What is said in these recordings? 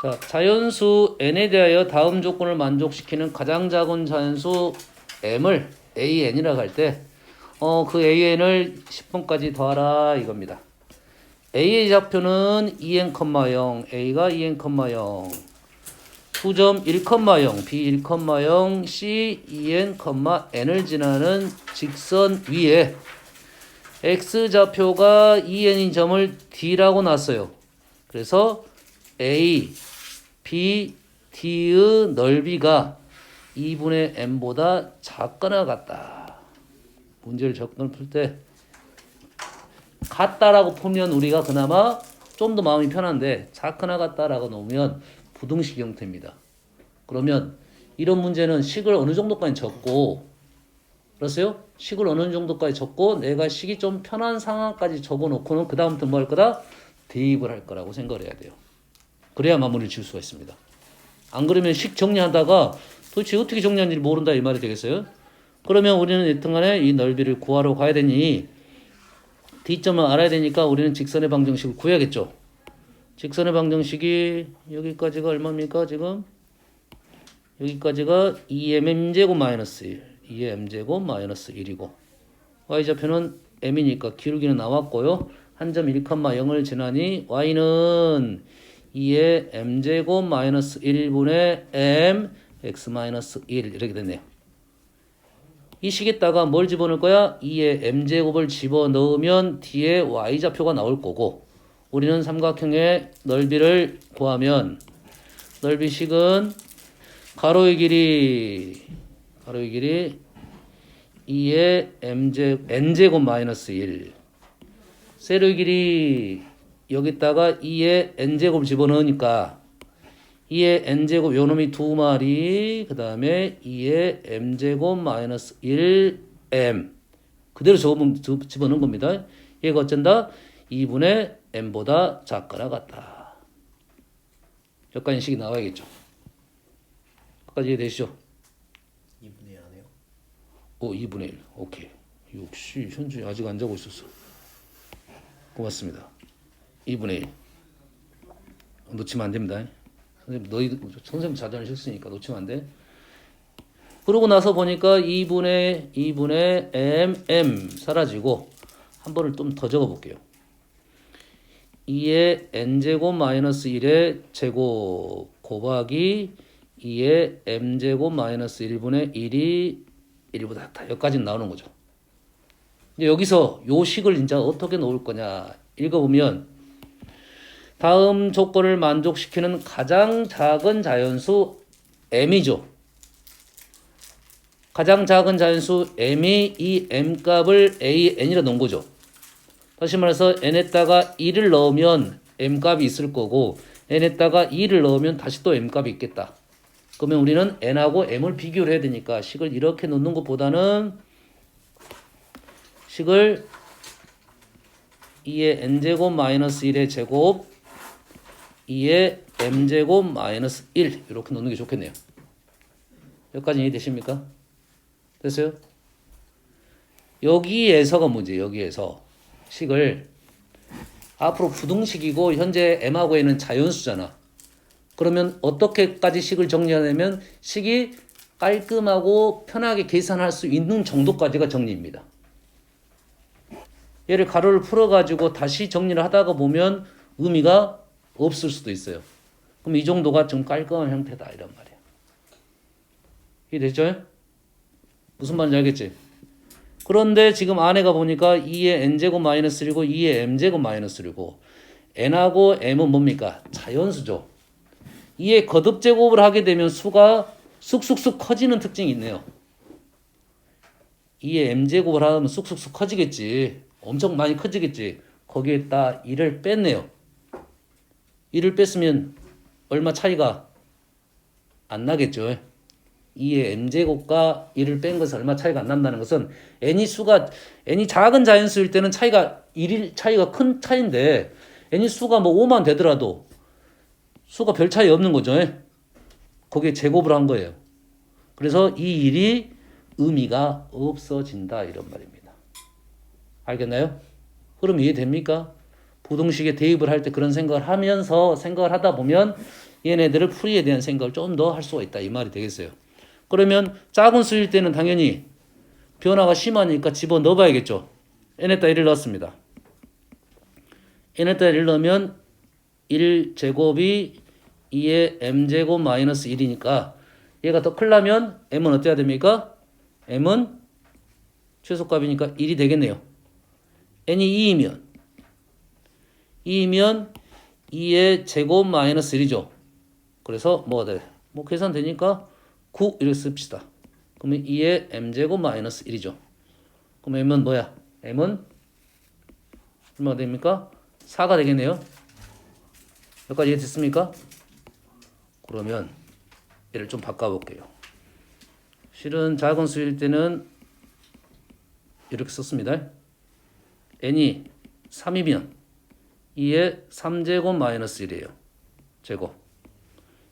자, 자연수 n에 대하여 다음 조건을 만족시키는 가장 작은 자연수 m을 an이라고 할 때, 그 an을 10번까지 더하라 이겁니다. a의 좌표는 2n,0, a가 2n,0, 2.1,0, b 1,0, c 2n, n을 지나는 직선 위에 x 좌표가 2n인 점을 d라고 놨어요. 그래서 a, b, d의 넓이가 2분의 m보다 작거나 같다. 문제를 접근을 풀 때 같다라고 풀면 우리가 그나마 좀 더 마음이 편한데 작거나 같다라고 놓으면 부등식 형태입니다. 그러면 이런 문제는 식을 어느 정도까지 적고, 그렇어요? 식을 어느 정도까지 적고 내가 식이 좀 편한 상황까지 적어놓고는 그 다음부터 뭐 할 거다? 대입을 할 거라고 생각을 해야 돼요. 그래야 마무리를 지을 수가 있습니다. 안 그러면 식 정리하다가 도대체 어떻게 정리하는지 모른다 이 말이 되겠어요? 그러면 우리는 여튼간에 이 넓이를 구하러 가야 되니 D점을 알아야 되니까 우리는 직선의 방정식을 구해야겠죠. 직선의 방정식이 여기까지가 얼마입니까 지금? 여기까지가 2mm제곱 마이너스 1, 2m제곱 마이너스 1이고 y좌표는 m이니까 기울기는 나왔고요. 한 점 1,0을 지나니 y는 2의 m제곱 마이너스 1분의 m x 마이너스 1 이렇게 됐네요. 이 식에다가 뭘 집어넣을 거야? 2의 m제곱을 집어넣으면 뒤에 y좌표가 나올 거고 우리는 삼각형의 넓이를 구하면 넓이식은 가로의 길이 2의 n제곱 마이너스 1 세로의 길이 여기다가 2의 n제곱 집어넣으니까 2의 n제곱 요놈이 두 마리 그 다음에 2의 m제곱 마이너스 1m 그대로 집어넣은 겁니다. 얘가 어쩐다? 2분의 m보다 작거나 같다. 여기까지 식이 나와야겠죠. 여기까지 이해되시죠? 2분의 1 하네요. 2분의 1 오케이. 역시 현준이 아직 안 자고 있었어. 고맙습니다. 2분의 1 놓치면 안 됩니다. 선생님 자전을 실수니까 놓치면 안 돼. 그러고 나서 보니까 2분의 m 사라지고 한 번을 좀 더 적어볼게요. 2의 n제곱 마이너스 1의 제곱 곱하기 2의 m제곱 마이너스 1분의 1이 1보다 작다. 여기까지는 나오는 거죠. 이제 여기서 요 식을 이제 어떻게 놓을 거냐 읽어보면 다음 조건을 만족시키는 가장 작은 자연수 m이죠. 가장 작은 자연수 m이 이 m값을 an이라 놓은 거죠. 다시 말해서 n에다가 1을 넣으면 m값이 있을 거고 n에다가 2를 넣으면 다시 또 m값이 있겠다. 그러면 우리는 n하고 m을 비교를 해야 되니까 식을 이렇게 놓는 것보다는 식을 2의 n제곱 마이너스 1의 제곱 2의 m제곱 마이너스 1 이렇게 놓는 게 좋겠네요. 여기까지 이해되십니까? 됐어요? 여기에서가 문제예요. 여기에서 식을 앞으로 부등식이고 현재 m하고 n은 자연수잖아. 그러면 어떻게까지 식을 정리하냐면 식이 깔끔하고 편하게 계산할 수 있는 정도까지가 정리입니다. 얘를 가로를 풀어가지고 다시 정리를 하다가 보면 의미가 없을 수도 있어요. 그럼 이 정도가 좀 깔끔한 형태다 이런 말이에요. 이해됐죠? 무슨 말인지 알겠지? 그런데 지금 안에가 보니까 2의 n제곱 마이너스 1이고 2의 m제곱 마이너스 1이고 n하고 m은 뭡니까? 자연수죠. 2의 거듭제곱을 하게 되면 수가 쑥쑥쑥 커지는 특징이 있네요. 2의 m제곱을 하면 쑥쑥쑥 커지겠지. 엄청 많이 커지겠지. 거기에다 1을 뺐네요. 1을 뺐으면 얼마 차이가 안 나겠죠. 2의 m제곱과 1을 뺀 것은 얼마 차이가 안 난다는 것은 n이 작은 자연수일 때는 차이가 큰 차이인데 n이 수가 뭐 5만 되더라도 수가 별 차이 없는 거죠. 거기에 제곱을 한 거예요. 그래서 이 일이 의미가 없어진다 이런 말입니다. 알겠나요? 흐름 이해됩니까? 부등식에 대입을 할 때 그런 생각을 하면서 생각을 하다 보면 얘네들을 풀이에 대한 생각을 좀 더 할 수가 있다 이 말이 되겠어요. 그러면 작은 수일 때는 당연히 변화가 심하니까 집어 넣어봐야겠죠. n에다 1을 넣었습니다. n에다 1을 넣으면 1제곱이 2의 m제곱 마이너스 1이니까 얘가 더 크려면 m은 어때야 됩니까? m은 최소값이니까 1이 되겠네요. n이 2이면 2의 제곱 마이너스 1이죠. 그래서 뭐가 돼? 뭐 계산되니까 9 이렇게 씁시다. 그러면 2의 m제곱 마이너스 1이죠. 그럼 m은 뭐야? m은 얼마가 됩니까? 4가 되겠네요. 여기까지 이해됐습니까? 그러면 얘를 좀 바꿔볼게요. 실은 작은 수일 때는 이렇게 썼습니다. n이 3이면 2의 3제곱 마이너스 1이에요. 제곱.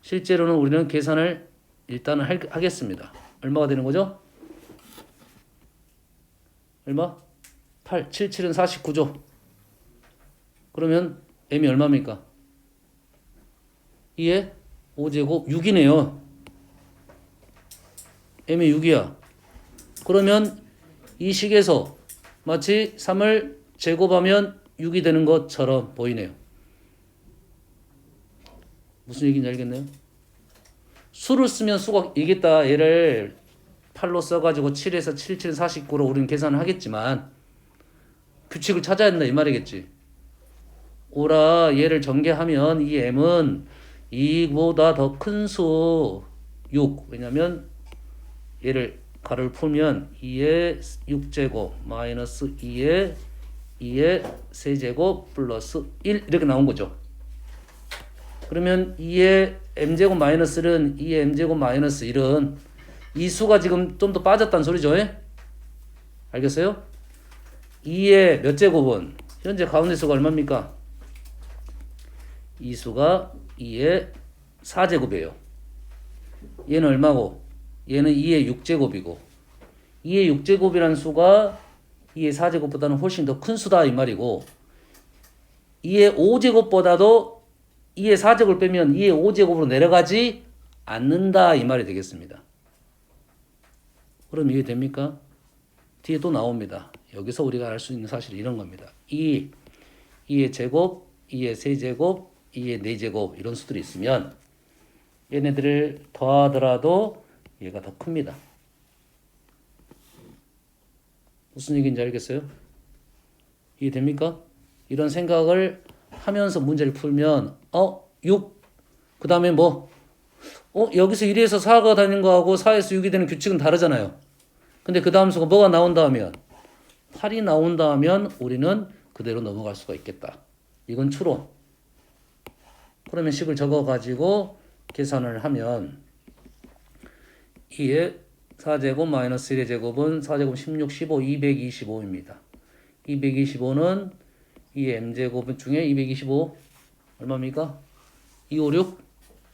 실제로는 우리는 계산을 일단은 하겠습니다. 얼마가 되는 거죠? 얼마? 8, 7, 7은 49죠. 그러면 m이 얼마입니까? 2의 5제곱 6이네요. m이 6이야. 그러면 이 식에서 마치 3을 제곱하면 6이 되는 것처럼 보이네요. 무슨 얘기인지 알겠네요? 수를 쓰면 수가 이겠다. 얘를 8로 써가지고 7에서 7, 7, 49로 우리는 계산을 하겠지만 규칙을 찾아야 된다 이 말이겠지. 오라 얘를 전개하면 이 m은 2보다 더 큰 수 6. 왜냐면 얘를 가로를 풀면 2의 6제곱 마이너스 2의 세제곱 플러스 1 이렇게 나온 거죠. 그러면 2의 m제곱 마이너스 1은 2의 m제곱 마이너스 1은 이 수가 지금 좀 더 빠졌다는 소리죠. 예? 알겠어요? 2의 몇 제곱은 현재 가운데 수가 얼마입니까? 이 수가 2의 4제곱이에요. 얘는 얼마고? 얘는 2의 6제곱이고 2의 6제곱이라는 수가 2의 4제곱보다는 훨씬 더 큰 수다 이 말이고 2의 5제곱보다도 2의 4제곱을 빼면 2의 5제곱으로 내려가지 않는다 이 말이 되겠습니다. 그럼 이해됩니까? 뒤에 또 나옵니다. 여기서 우리가 알 수 있는 사실이 이런 겁니다. 2의 제곱, 2의 세제곱, 2의 4제곱 이런 수들이 있으면 얘네들을 더하더라도 얘가 더 큽니다. 무슨 얘기인지 알겠어요? 이해됩니까? 이런 생각을 하면서 문제를 풀면 6, 그 다음에 뭐 여기서 1에서 4가 되는 거하고 4에서 6이 되는 규칙은 다르잖아요. 근데 그 다음 수가 뭐가 나온다 하면 8이 나온다 하면 우리는 그대로 넘어갈 수가 있겠다. 이건 추론. 그러면 식을 적어가지고 계산을 하면 2의 4제곱 마이너스 1의 제곱은 4제곱 16, 15, 225입니다. 225는 2의 m제곱 중에 225 얼마입니까? 256?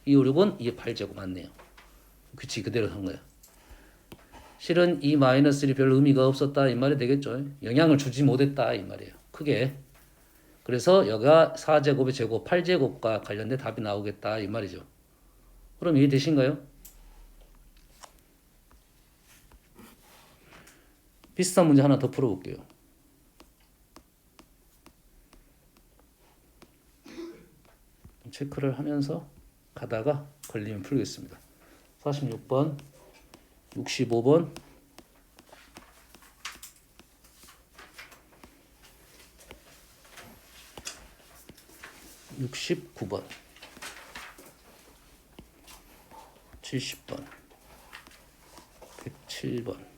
256은 2의 8제곱 맞네요. 규칙 그대로 한 거예요. 실은 이 마이너스 1이 별 의미가 없었다 이 말이 되겠죠. 영향을 주지 못했다 이 말이에요. 크게. 그래서 여기가 4제곱의 제곱 8제곱과 관련된 답이 나오겠다 이 말이죠. 그럼 이해되신가요? 비슷한 문제 하나 더 풀어볼게요. 체크를 하면서 가다가 걸리면 풀겠습니다. 46번, 65번, 69번, 70번, 107번,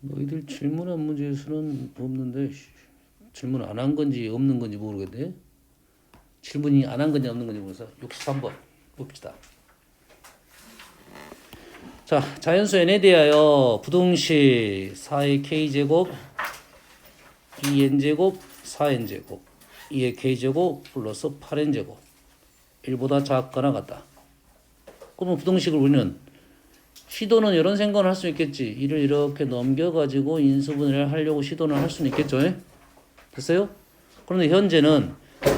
너희들 질문한 문제에서는 없는데 질문 안 한 건지 없는 건지 모르겠네. 질문이 안 한 건지 없는 건지 모르겠어. 63번 봅시다. 자, 자연수 n에 대하여 부등식 4의 k제곱 2n제곱 4n제곱 2의 k제곱 플러스 8n제곱 1보다 작거나 같다. 그러면 부등식을 우리는 시도는 이런 생각을 할 수 있겠지. 이를 이렇게 넘겨가지고 인수분해를 하려고 시도는 할 수는 있겠죠. 예? 됐어요? 그런데 현재는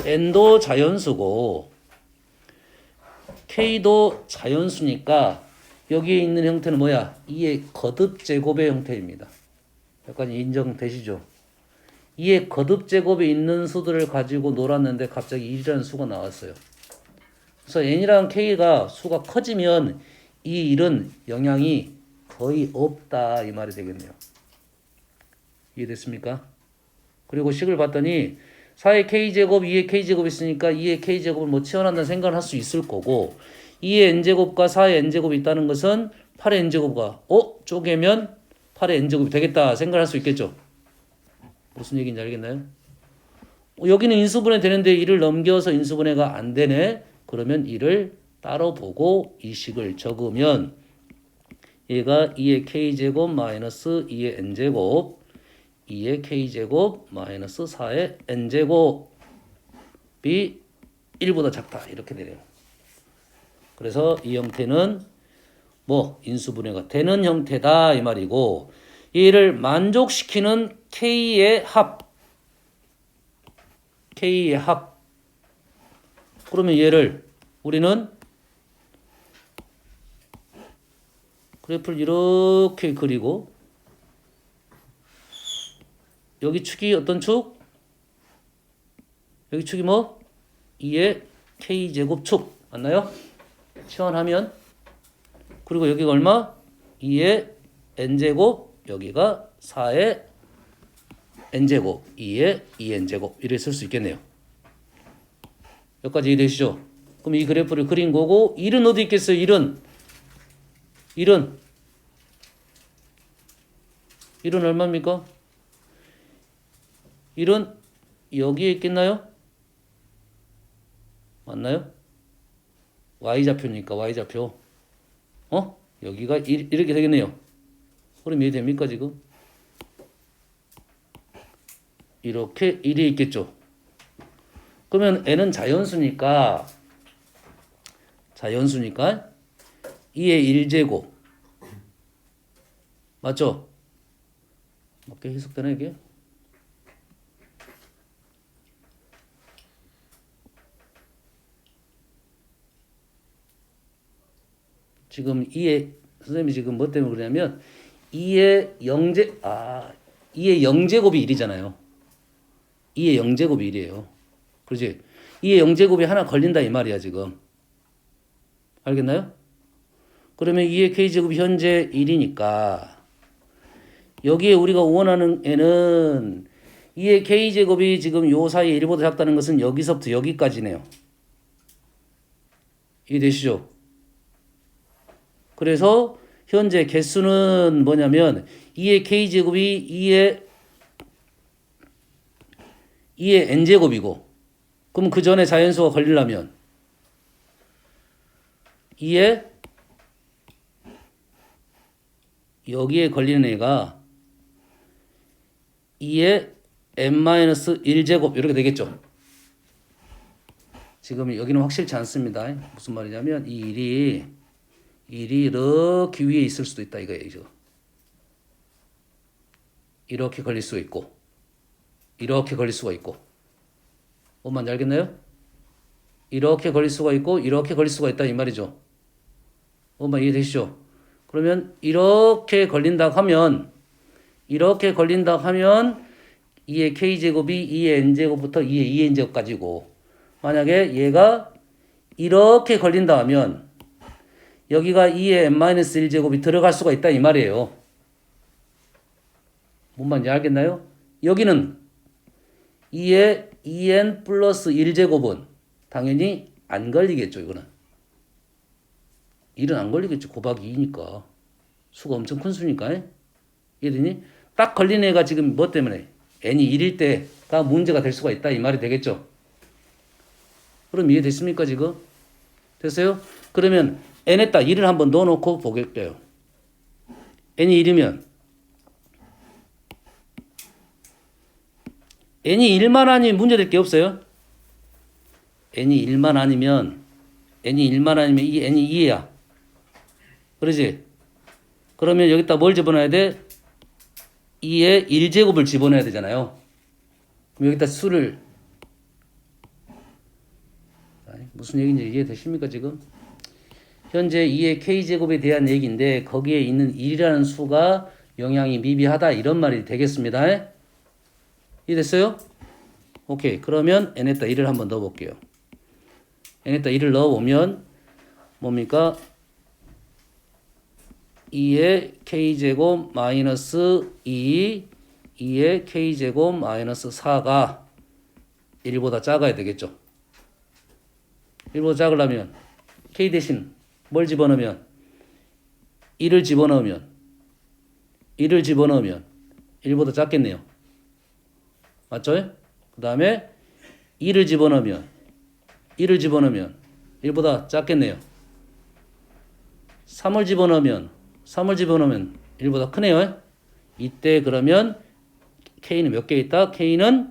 n도 자연수고 k도 자연수니까 여기에 있는 형태는 뭐야? 2의 거듭제곱의 형태입니다. 약간 인정되시죠? 2의 거듭제곱에 있는 수들을 가지고 놀았는데 갑자기 1이라는 수가 나왔어요. 그래서 n이랑 k가 수가 커지면 이 1은 영향이 거의 없다 이 말이 되겠네요. 이해됐습니까? 그리고 식을 봤더니 4의 k제곱, 2의 k제곱 있으니까 2의 k제곱을 뭐 치환한다는 생각을 할 수 있을 거고 2의 n제곱과 4의 n제곱이 있다는 것은 8의 n제곱과 쪼개면 8의 n제곱이 되겠다 생각할 수 있겠죠. 무슨 얘기인지 알겠나요? 여기는 인수분해 되는데 1을 넘겨서 인수분해가 안 되네. 그러면 1을 따로 보고 이 식을 적으면 얘가 2의 k제곱 마이너스 2의 n제곱 2의 k제곱 마이너스 4의 n제곱이 1보다 작다 이렇게 되네요. 그래서 이 형태는 뭐 인수분해가 되는 형태다 이 말이고 얘를 만족시키는 k의 합 그러면 얘를 우리는 그래프를 이렇게 그리고 여기 축이 어떤 축? 여기 축이 뭐? 2의 k제곱 축 맞나요? 치환하면 그리고 여기가 얼마? 2의 n제곱 여기가 4의 n제곱 2의 2n제곱 이렇게 쓸 수 있겠네요. 여기까지 이해되시죠? 그럼 이 그래프를 그린 거고 1은 어디 있겠어요? 1은 얼마입니까? 1은 여기에 있겠나요? 맞나요? y좌표니까 y좌표 여기가 이렇게 되겠네요. 그럼 이해됩니까 지금? 이렇게 1이 있겠죠. 그러면 n은 자연수니까 2의 1제곱 맞죠? 맞게 해석되나 이게? 지금 2의 선생님이 지금 뭐 때문에 그러냐면 2의 0제곱이 1이잖아요. 2의 0제곱이 1이에요. 그렇지? 2의 0제곱이 하나 걸린다 이 말이야 지금. 알겠나요? 그러면 2의 k제곱이 현재 1이니까 여기에 우리가 원하는 애는 2의 k제곱이 지금 요 사이에 1보다 작다는 것은 여기서부터 여기까지네요. 이해되시죠? 그래서 현재 개수는 뭐냐면 2의 k제곱이 2의 n제곱이고 그럼 그 전에 자연수가 걸리려면 2의 여기에 걸리는 애가 2의 n-1제곱 이렇게 되겠죠. 지금 여기는 확실치 않습니다. 무슨 말이냐면 이 1이 이렇게 위에 있을 수도 있다 이거예요. 이렇게 걸릴 수가 있고 이렇게 걸릴 수가 있고 뭔 말인지 알겠나요? 이렇게 걸릴 수가 있고 이렇게 걸릴 수가 있다 이 말이죠. 뭔 말 이해되시죠? 그러면 이렇게 걸린다 하면 2의 k제곱이 2의 n제곱부터 2의 2n제곱까지고 만약에 얘가 이렇게 걸린다 하면 여기가 2의 n-1제곱이 들어갈 수가 있다 이 말이에요. 뭔 말인지 알겠나요? 여기는 2의 2n 플러스 1제곱은 당연히 안 걸리겠죠. 이거는 1은 안 걸리겠죠. 곱하기 2니까 수가 엄청 큰 수니까 이해되니? 딱 걸린 애가 지금 뭐 때문에? n이 1일 때가 문제가 될 수가 있다 이 말이 되겠죠. 그럼 이해됐습니까 지금? 됐어요? 그러면 n에다 1을 한번 넣어놓고 보겠게요. n이 1이면 n이 1만 아니면 문제될 게 없어요. n이 1만 아니면 이 n이 2야. 그러지? 그러면 여기다 뭘 집어넣어야 돼? 2에 1제곱을 집어넣어야 되잖아요. 그럼 여기다 수를 무슨 얘기인지 이해되십니까 지금? 현재 2의 k제곱에 대한 얘기인데 거기에 있는 1이라는 수가 영향이 미비하다 이런 말이 되겠습니다. 이해됐어요? 오케이. 그러면 n에다 1을 한번 넣어볼게요. n에다 1을 넣어보면 뭡니까? 2의 k제곱 마이너스 2의 k제곱 마이너스 4가 1보다 작아야 되겠죠. 1보다 작으려면 k 대신 뭘 집어넣으면 1을 집어넣으면 1보다 작겠네요. 맞죠? 그 다음에 2를 집어넣으면 1보다 작겠네요. 3을 집어넣으면 1보다 크네요. 이때 그러면 k는 몇 개 있다? k는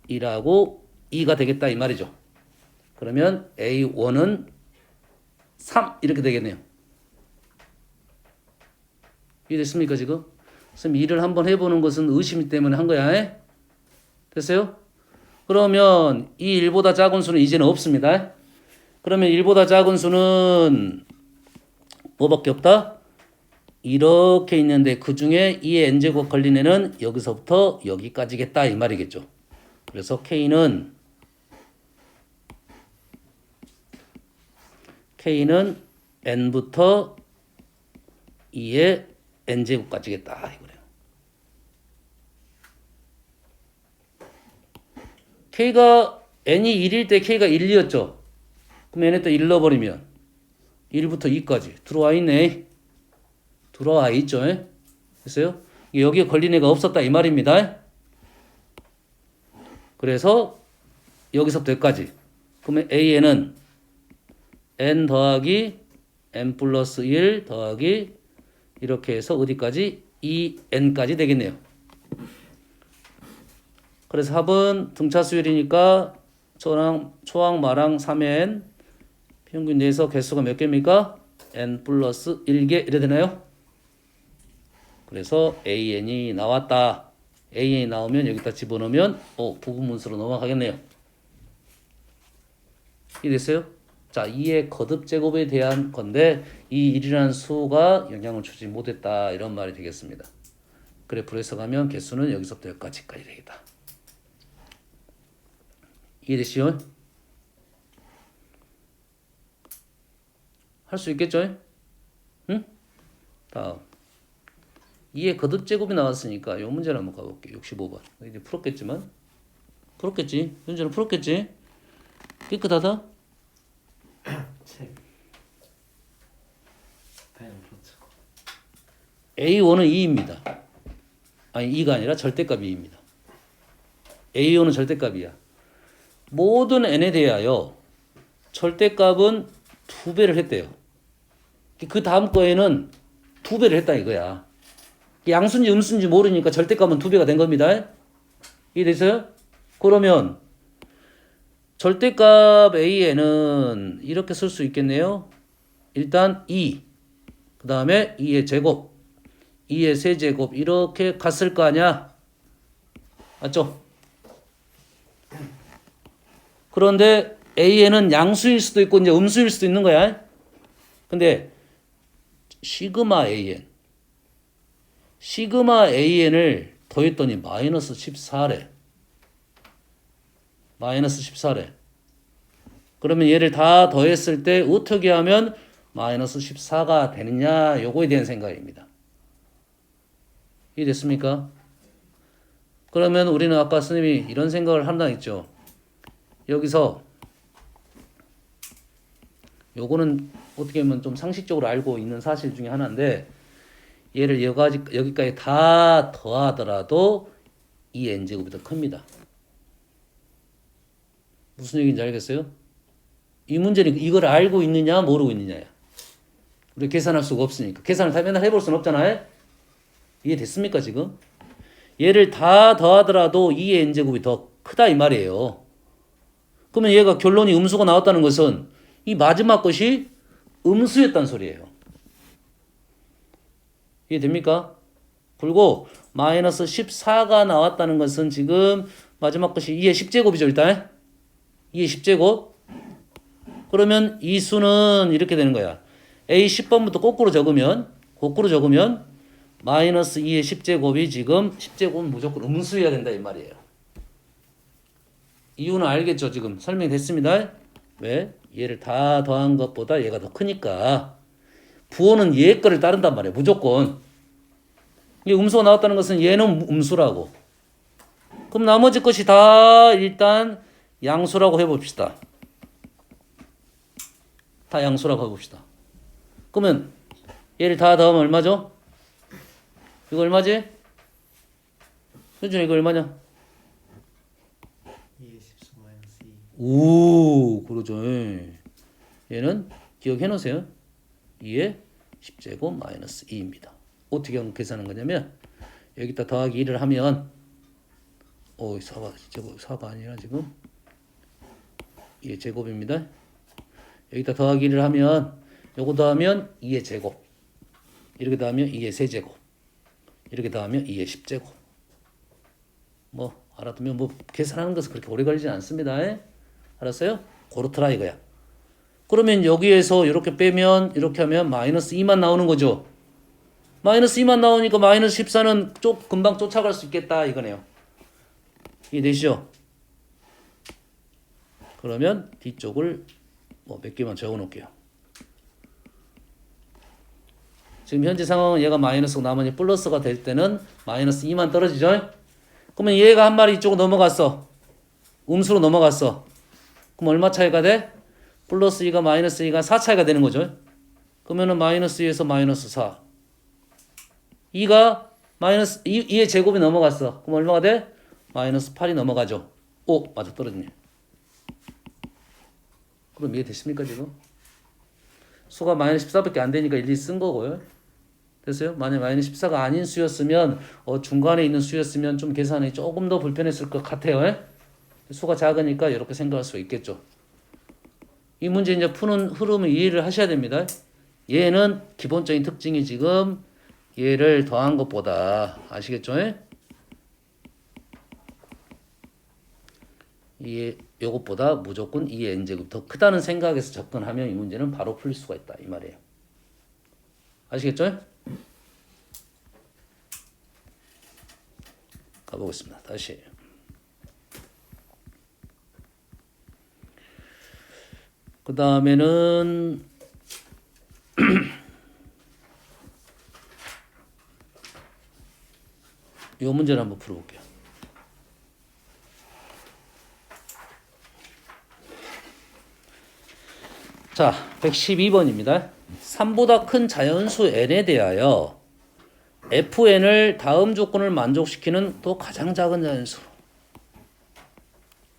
1하고 2가 되겠다 이 말이죠. 그러면 A1은 3 이렇게 되겠네요. 이해됐습니까 지금? 선생님 일을 한번 해보는 것은 의심 때문에 한 거야. 됐어요? 그러면 이 1보다 작은 수는 이제는 없습니다. 그러면 1보다 작은 수는 뭐밖에 없다? 이렇게 있는데 그 중에 2의 n제곱 걸린 애는 여기서부터 여기까지겠다 이 말이겠죠. 그래서 k는 n부터 2의 n제곱까지겠다 이거래요. k가 n이 1일 때 k가 1, 2였죠. 그럼 n에다 1 넣어버리면 1부터 2까지 들어와 있네. 들어와 있죠. 됐어요? 여기에 걸린 애가 없었다 이 말입니다. 그래서 여기서부터 여기까지. 그러면 AN은 n 더하기 n 플러스 1 더하기 이렇게 해서 어디까지? 2n까지 되겠네요. 그래서 합은 등차 수열이니까 초항 마랑 3n 평균 내에서 개수가 몇 개입니까? n 플러스 1개 이래 되나요? 그래서 an이 나왔다. an이 나오면 여기다 집어넣으면 부분문수로 넘어가겠네요. 이해됐어요? 자, 2의 거듭 제곱에 대한 건데 이 1이라는 수가 영향을 주지 못했다 이런 말이 되겠습니다. 그래프로 해석하면 개수는 여기서부터 여기까지까지 되겠다. 이해되시죠? 할 수 있겠죠? 응? 다음 2의 거듭 제곱이 나왔으니까 이 문제를 한번 가볼게요. 65번 이제 풀었겠지? 현재는 풀었겠지? 깨끗하다? 책. 펜 그렇죠. A1은 2입니다. 아니 2가 아니라 절대값 2입니다. A1은 절대값이야. 모든 n에 대하여 절대값은 2배를 했대요. 그 다음 거에는 2배를 했다 이거야. 양수인지 음수인지 모르니까 절대값은 2배가 된 겁니다. 이해됐어요? 그러면 절대값 a는 이렇게 쓸 수 있겠네요. 일단 2, 그 다음에 2의 제곱, 2의 세제곱 이렇게 갔을 거 아니야. 맞죠? 그런데 a는 양수일 수도 있고 이제 음수일 수도 있는 거야. 근데 시그마 an을 더했더니 마이너스 14래. 그러면 얘를 다 더했을 때 어떻게 하면 마이너스 14가 되느냐 요거에 대한 생각입니다. 이해됐습니까? 그러면 우리는 아까 선생님이 이런 생각을 한다 했죠. 여기서 요거는 어떻게 보면 좀 상식적으로 알고 있는 사실 중에 하나인데 얘를 여기까지 다 더하더라도 이 n제곱이 더 큽니다. 무슨 얘기인지 알겠어요? 이 문제는 이걸 알고 있느냐 모르고 있느냐야. 우리 계산할 수가 없으니까. 계산을 다 맨날 해볼 수는 없잖아요. 이해됐습니까 지금? 얘를 다 더하더라도 2의 n제곱이 더 크다 이 말이에요. 그러면 얘가 결론이 음수가 나왔다는 것은 이 마지막 것이 음수였단 소리예요. 이해됩니까? 그리고 마이너스 14가 나왔다는 것은 지금 마지막 것이 2의 10제곱이죠 일단. 2의 10제곱. 그러면 이 수는 이렇게 되는 거야. A 10번부터 거꾸로 적으면 마이너스 2의 10제곱이 지금 10제곱은 무조건 음수여야 된다 이 말이에요. 이유는 알겠죠? 지금 설명이 됐습니다. 왜? 얘를 다 더한 것보다 얘가 더 크니까 부호는 얘 거를 따른단 말이에요. 무조건. 이게 음수가 나왔다는 것은 얘는 음수라고. 그럼 나머지 것이 다 일단 양수라고 해봅시다. 다 양수라고 해봅시다. 그러면 얘를 다 더하면 얼마죠? 이거 얼마지? 현준아 이거 얼마냐? 2의 10수 마이너스 2. 오, 그러죠. 얘는 기억해 놓으세요. 2의 10제곱 마이너스 2입니다. 어떻게 계산하는 거냐면 여기다 더하기 1을 하면 4가 아니라 지금 2의 제곱입니다. 여기다 더하기 1을 하면 요거 더하면 2의 제곱 이렇게 더하면 2의 세제곱 이렇게 더하면 2의 10제곱 뭐 알아두면 뭐 계산하는 것은 그렇게 오래 걸리지 않습니다. 알았어요? 그렇더라 이거야. 그러면 여기에서 이렇게 빼면 이렇게 하면 마이너스 2만 나오는 거죠. 마이너스 2만 나오니까 마이너스 14는 금방 쫓아갈 수 있겠다 이거네요. 이해되시죠? 그러면 뒤쪽을 뭐 몇 개만 적어 놓을게요. 지금 현재 상황은 얘가 마이너스고 나머지 플러스가 될 때는 마이너스 2만 떨어지죠? 그러면 얘가 한 마리 이쪽으로 넘어갔어. 음수로 넘어갔어. 그럼 얼마 차이가 돼? 플러스 2가 마이너스 2가 4 차이가 되는 거죠. 그러면은 마이너스 2에서 마이너스 4. 2가 마이너스 2의 제곱이 넘어갔어. 그럼 얼마가 돼? 마이너스 8이 넘어가죠. 오, 맞아 떨어지네. 그럼 이해되십니까 지금? 수가 마이너스 14밖에 안 되니까 일일이 쓴 거고요. 됐어요? 만약 마이너스 14가 아닌 수였으면 중간에 있는 수였으면 좀 계산이 조금 더 불편했을 것 같아요. 수가 작으니까 이렇게 생각할 수 있겠죠. 이 문제 이제 푸는 흐름을 이해를 하셔야 됩니다. 얘는 기본적인 특징이 지금 얘를 더한 것보다 아시겠죠? 요것보다 무조건 2의 n제곱 더 크다는 생각에서 접근하면 이 문제는 바로 풀릴 수가 있다 이 말이에요. 아시겠죠? 가보겠습니다. 다시. 그 다음에는 이 문제를 한번 풀어볼게요. 자, 112번입니다. 3보다 큰 자연수 n에 대하여 fn을 다음 조건을 만족시키는 또 가장 작은 자연수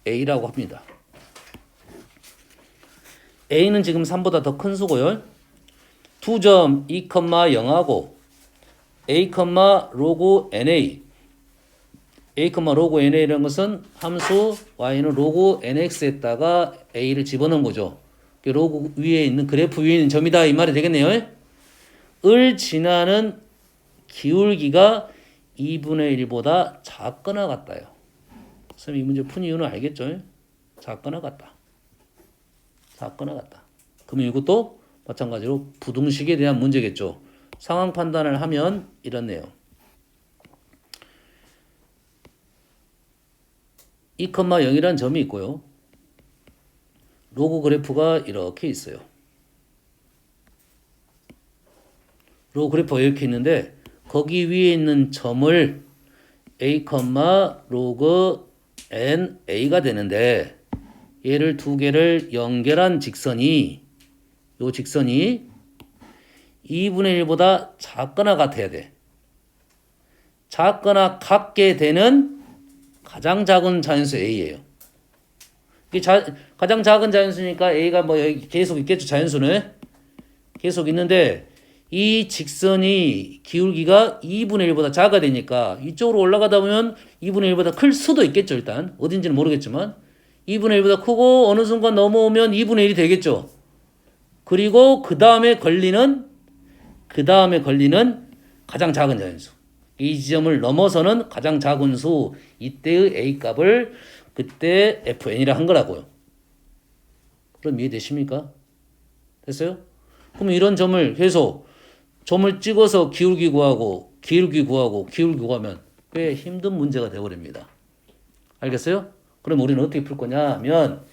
a라고 합니다. a는 지금 3보다 더 큰 수고요. 2점 2,0하고 a, 로그 na a, 로그 na라는 것은 함수 y는 로그 nx에다가 a를 집어넣은 거죠. 로그 위에 있는 그래프 위에 있는 점이다 이 말이 되겠네요. 을 지나는 기울기가 2분의 1보다 작거나 같다요. 선생님 이 문제 푼 이유는 알겠죠? 작거나 같다. 작거나 같다. 그러면 이것도 마찬가지로 부등식에 대한 문제겠죠. 상황 판단을 하면 이렇네요. 2,0이라는 점이 있고요. 로그 그래프가 이렇게 있어요. 로그 그래프가 이렇게 있는데 거기 위에 있는 점을 a, 로그 n a가 되는데 얘를 두 개를 연결한 직선이 요 직선이 2분의 1보다 작거나 같아야 돼. 작거나 같게 되는 가장 작은 자연수 A예요. 이게 가장 작은 자연수니까 A가 뭐 여기 계속 있겠죠. 자연수는 계속 있는데 이 직선이 기울기가 2분의 1보다 작아야 되니까 이쪽으로 올라가다 보면 2분의 1보다 클 수도 있겠죠. 일단 어딘지는 모르겠지만 2분의 1보다 크고 어느 순간 넘어오면 2분의 1이 되겠죠. 그리고 그 다음에 걸리는 가장 작은 자연수. 이 지점을 넘어서는 가장 작은 수, 이때의 A 값을 그때 fn이라 한 거라고요. 그럼 이해되십니까? 됐어요? 그럼 이런 점을 계속 점을 찍어서 기울기 구하고 구하면 꽤 힘든 문제가 되어버립니다. 알겠어요? 그럼 우리는 어떻게 풀 거냐면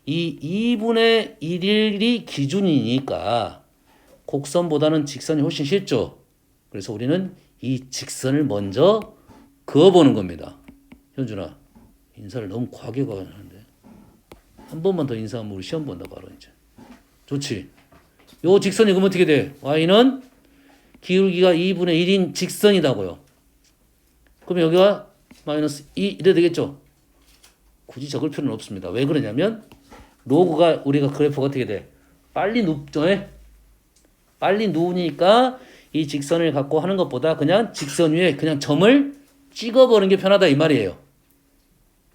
이 2분의 1이 기준이니까 곡선보다는 직선이 훨씬 쉽죠. 그래서 우리는 이 직선을 먼저 그어보는 겁니다. 현준아, 인사를 너무 과격하게 하는데 한 번만 더 인사하면 우리 시험 본다 바로 이제. 좋지? 요 직선이 그럼 어떻게 돼? y는 기울기가 2분의 1인 직선이다고요. 그럼 여기가 마이너스 2 이래 되겠죠? 굳이 적을 필요는 없습니다. 왜 그러냐면 로그가 우리가 그래프가 어떻게 돼? 빨리 눕죠? 빨리 누우니까 이 직선을 갖고 하는 것보다 그냥 직선 위에 그냥 점을 찍어버리는 게 편하다 이 말이에요.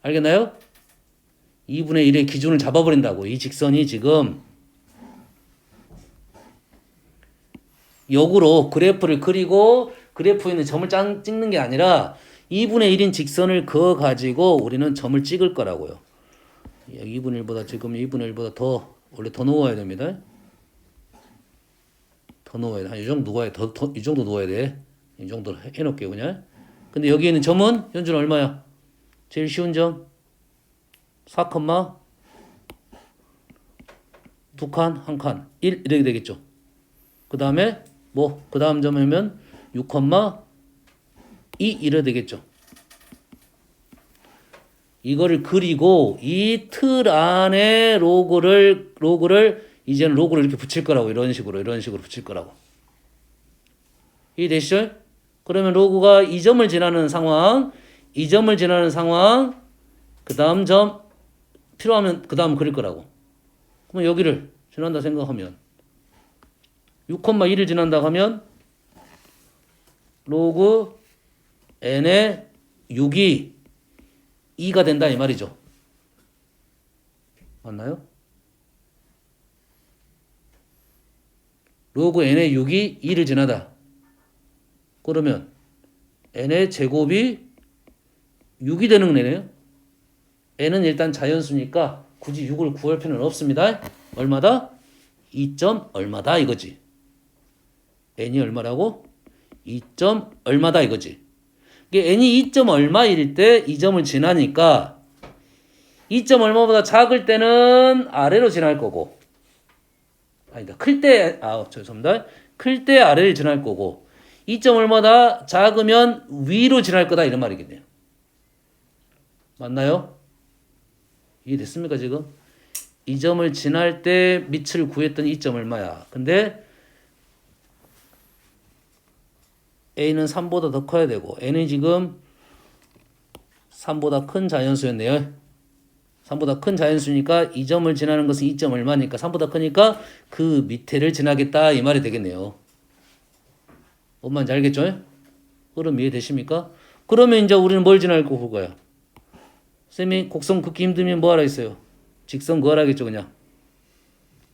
알겠나요? 2분의 1의 기준을 잡아버린다고. 이 직선이 지금 역으로 그래프를 그리고 그래프에 있는 점을 찍는 게 아니라 2분의 1인 직선을 그어가지고 우리는 점을 찍을 거라고요. 2분의 1보다 지금 2분의 1보다 더 원래 더 놓아야 됩니다. 더 놓아야 돼. 한 이 정도 놓아야 돼. 이 정도 놓아야 돼. 이 정도 해놓을게요 그냥. 근데 여기 있는 점은 현준 얼마야? 제일 쉬운 점 4, 두 칸, 한 칸, 1 이렇게 되겠죠. 그 다음에 그 다음 점이면 6, 2 이래 되겠죠. 이거를 그리고 이 틀 안에 로그를 이제는 로그를 이렇게 붙일 거라고. 이런 식으로 붙일 거라고. 이해되시죠? 그러면 로그가 이 점을 지나는 상황, 그 다음 점 필요하면 그 다음 그릴 거라고. 그럼 여기를 지난다 생각하면 6,1을 지난다 하면 로그 n의 6이 2가 된다 이 말이죠. 맞나요? 로그 n의 6이 2를 지나다. 그러면 n의 제곱이 6이 되는 거네요. n은 일단 자연수니까 굳이 6을 구할 필요는 없습니다. 얼마다? 2점 얼마다 이거지. n이 얼마라고? 2점 얼마다 이거지. 이게 n이 2점 얼마일 때 이 점을 지나니까 2점 얼마보다 작을 때는 아래로 지날 거고 아니다. 죄송합니다. 클 때 아래를 지날 거고 2점 얼마다 작으면 위로 지날 거다 이런 말이겠네요. 맞나요? 이해됐습니까 지금? 이 점을 지날 때 밑을 구했던 2점 얼마야. 근데 A는 3보다 더 커야 되고 N은 지금 3보다 큰 자연수였네요. 3보다 큰 자연수니까 이 점을 지나는 것은 2점 얼마니까 3보다 크니까 그 밑에를 지나겠다 이 말이 되겠네요. 뭔 말인지 알겠죠? 흐름 이해되십니까? 그러면 이제 우리는 뭘 지날 거 거야? 쌤이 곡선 긋기 힘들면 뭐 하라 했어요? 직선 그어라겠죠 그냥.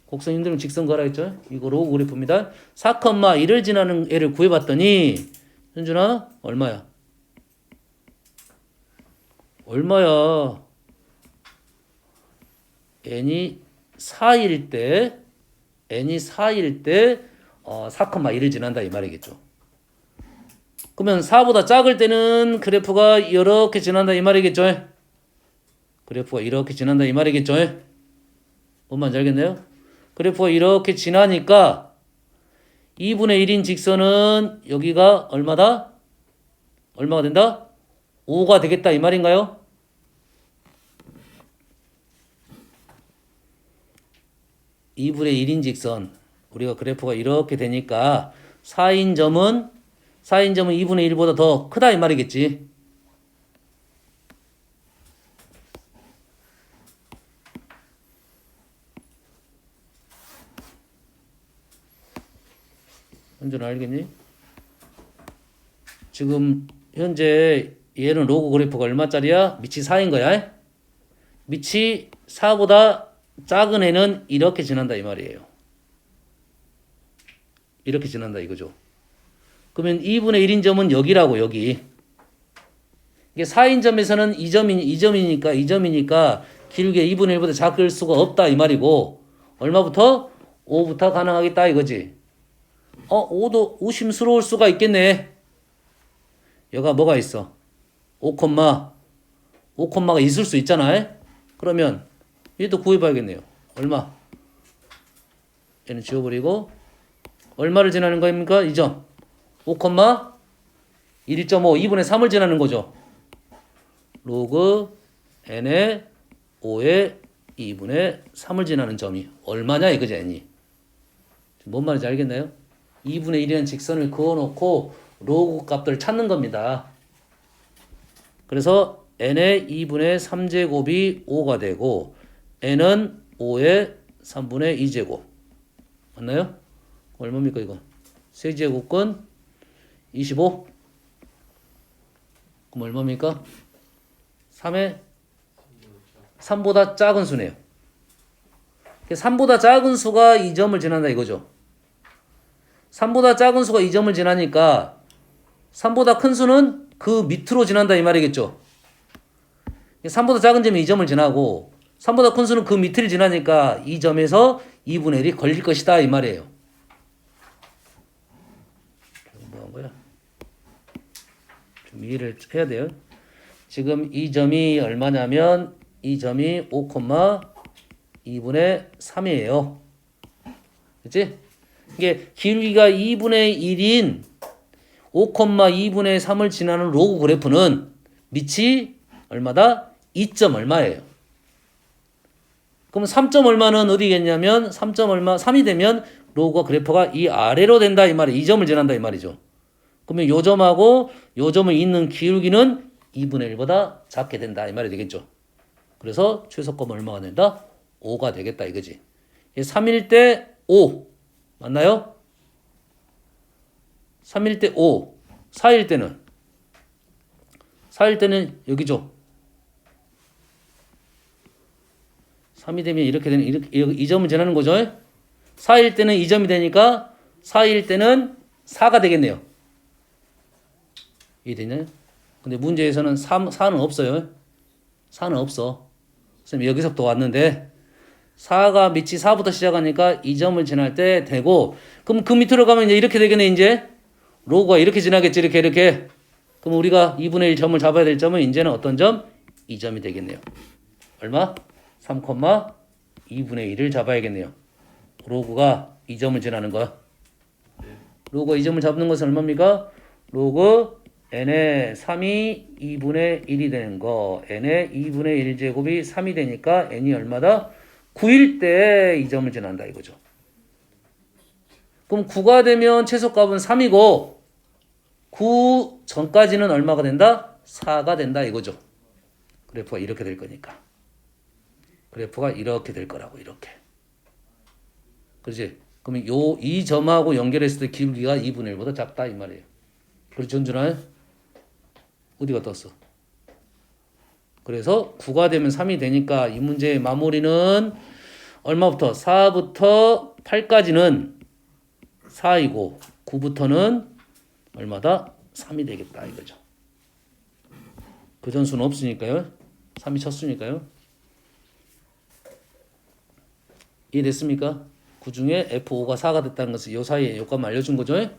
곡선 힘들면 직선 그어라겠죠? 이거 로그 그래프입니다. 4,1을 지나는 애를 구해봤더니 현준아 얼마야? n이 4일 때 4,1을 지난다 이 말이겠죠. 그러면 4보다 작을 때는 그래프가 이렇게 지난다 이 말이겠죠. 그래프가 이렇게 지난다 이 말이겠죠. 뭔 말인지 알겠네요? 그래프가 이렇게 지나니까 2분의 1인 직선은 여기가 얼마다? 얼마가 된다? 5가 되겠다 이 말인가요? (2분의 1인 직선 우리가 그래프가 이렇게 되니까 4인 점은 2분의 1보다 더 크다 이 말이겠지. 현준아 알겠니? 지금 현재 얘는 로그 그래프가 얼마짜리야? 밑이 4인 거야. 밑이 4보다 작은 애는 이렇게 지난다 이 말이에요. 이렇게 지난다 이거죠. 그러면 2분의 1인 점은 여기라고 여기. 이게 4인 점에서는 2점이니까 길게 2분의 1보다 작을 수가 없다 이 말이고 얼마부터? 5부터 가능하겠다 이거지. 5도 의심스러울 수가 있겠네. 여가 뭐가 있어? 5콤마가 있을 수 있잖아. 그러면 얘도 구해봐야겠네요. 얼마? 얘는 지워버리고 얼마를 지나는 거입니까? 2점. 5, 1.5 2분의 3을 지나는 거죠. 로그 n의 5의 2분의 3을 지나는 점이 얼마냐 이거지 n이. 뭔 말인지 알겠나요? 2분의 1이라는 직선을 그어놓고 로그 값들을 찾는 겁니다. 그래서 n의 2분의 3제곱이 5가 되고 n은 5의 3분의 2제곱 맞나요? 얼마입니까 이거? 세제곱근 25 그럼 얼마입니까? 3의 3보다 작은 수네요. 3보다 작은 수가 이 점을 지난다 이거죠. 3보다 작은 수가 이 점을 지나니까 3보다 큰 수는 그 밑으로 지난다 이 말이겠죠. 3보다 작은 점이 이 점을 지나고 3보다 큰 수는 그 밑을 지나니까 이 점에서 2분의 1이 걸릴 것이다 이 말이에요. 뭐 한 거야? 좀 이해를 해야 돼요. 지금 이 점이 얼마냐면 이 점이 5,2분의 3이에요. 그치? 이게 길이가 2분의 1인 5,2분의 3을 지나는 로그 그래프는 밑이 얼마다? 2점 얼마예요. 그럼 3점 얼마는 어디겠냐면 3점 얼마 3이 되면 로그가 그래프가 이 아래로 된다 이 말이에요. 2점을 지난다 이 말이죠. 그러면 요 점하고 요 점을 잇는 기울기는 2분의 1보다 작게 된다 이 말이 되겠죠. 그래서 최소값은 얼마가 된다? 5가 되겠다 이거지. 3일 때 5 맞나요? 3일 때 5 4일 때는 여기죠. 3이 되면 이렇게 되는 이렇게 이 점을 지나는 거죠. 4일 때는 2점이 되니까 4일 때는 4가 되겠네요. 이해되나요? 근데 문제에서는 4는 없어요. 4는 없어. 선생님 여기서부터 왔는데 4가 밑이 4부터 시작하니까 이 점을 지날 때 되고 그럼 그 밑으로 가면 이제 이렇게 되겠네 이제 로그가 이렇게 지나겠지 이렇게 그럼 우리가 2분의 1 점을 잡아야 될 점은 이제는 어떤 점? 이 점이 되겠네요. 얼마? 3,2분의 1을 잡아야겠네요. 로그가 이 점을 지나는 거. 로그가 이 점을 잡는 것은 얼마입니까? 로그 n의 3이 2분의 1이 되는 거. n의 2분의 1제곱이 3이 되니까 n이 얼마다? 9일 때 이 점을 지난다 이거죠. 그럼 9가 되면 최소값은 3이고 9 전까지는 얼마가 된다? 4가 된다 이거죠. 그래프가 이렇게 될 거니까. 그래프가 이렇게 될 거라고 이렇게. 그렇지? 그러면 이 점하고 연결했을 때 길이가 2분의 1보다 작다 이 말이에요. 그렇죠, 현준아? 어디가 떴어? 그래서 9가 되면 3이 되니까 이 문제의 마무리는 얼마부터? 4부터 8까지는 4이고 9부터는 얼마다? 3이 되겠다 이거죠. 그 전수는 없으니까요. 3이 쳤으니까요. 이해됐습니까? 그 중에 F5가 4가 됐다는 것은 이 사이에 요값만 알려준 거죠.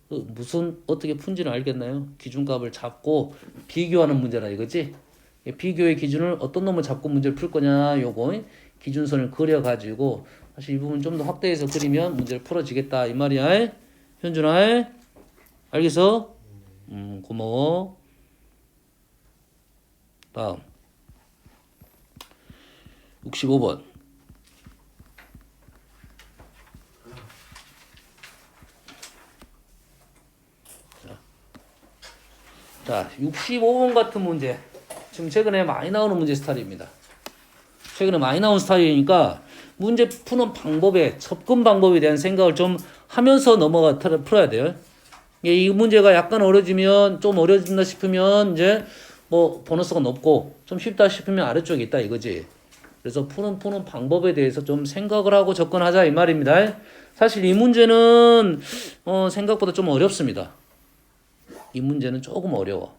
무슨 어떻게 푼지는 알겠나요? 기준값을 잡고 비교하는 문제라 이거지. 비교의 기준을 어떤 놈을 잡고 문제를 풀 거냐 요거 기준선을 그려가지고 사실 이 부분 좀 더 확대해서 그리면 문제를 풀어지겠다 이 말이야. 현준아 알겠어? 고마워. 다음 65번 65번 같은 문제. 지금 최근에 많이 나오는 문제 스타일입니다. 최근에 많이 나온 스타일이니까 문제 푸는 방법에, 접근 방법에 대한 생각을 좀 하면서 풀어야 돼요. 이 문제가 약간 어려지면, 좀 어려진다 싶으면 이제 뭐 보너스가 높고 좀 쉽다 싶으면 아래쪽에 있다 이거지. 그래서 푸는 방법에 대해서 좀 생각을 하고 접근하자 이 말입니다. 사실 이 문제는 생각보다 좀 어렵습니다. 이 문제는 조금 어려워.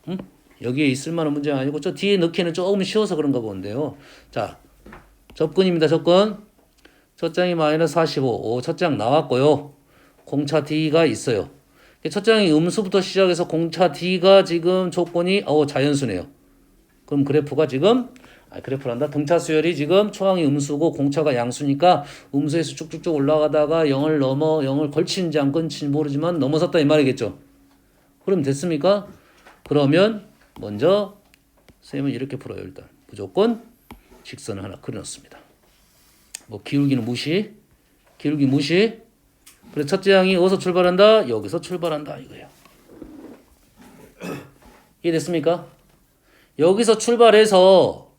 응? 여기에 있을 만한 문제가 아니고 저 뒤에 넣기는 조금 쉬워서 그런가 본데요. 자, 접근입니다. 접근. 첫 장이 마이너스 45. 첫 장 나왔고요. 공차 D가 있어요. 첫 장이 음수부터 시작해서 공차 D가 지금 조건이 자연수네요. 그럼 그래프가 지금 그래프란다. 등차 수열이 지금 초항이 음수고 공차가 양수니까 음수에서 쭉쭉쭉 올라가다가 0을 걸치는지 안 걸치는지 모르지만 넘어섰다 이 말이겠죠. 그럼 됐습니까? 그러면 먼저 쌤은 이렇게 풀어요. 일단 무조건 직선을 하나 그려놓습니다. 뭐 기울기는 무시, 기울기 무시. 그래서 첫째 항이 어디서 출발한다? 여기서 출발한다 이거예요. 이해됐습니까? 여기서 출발해서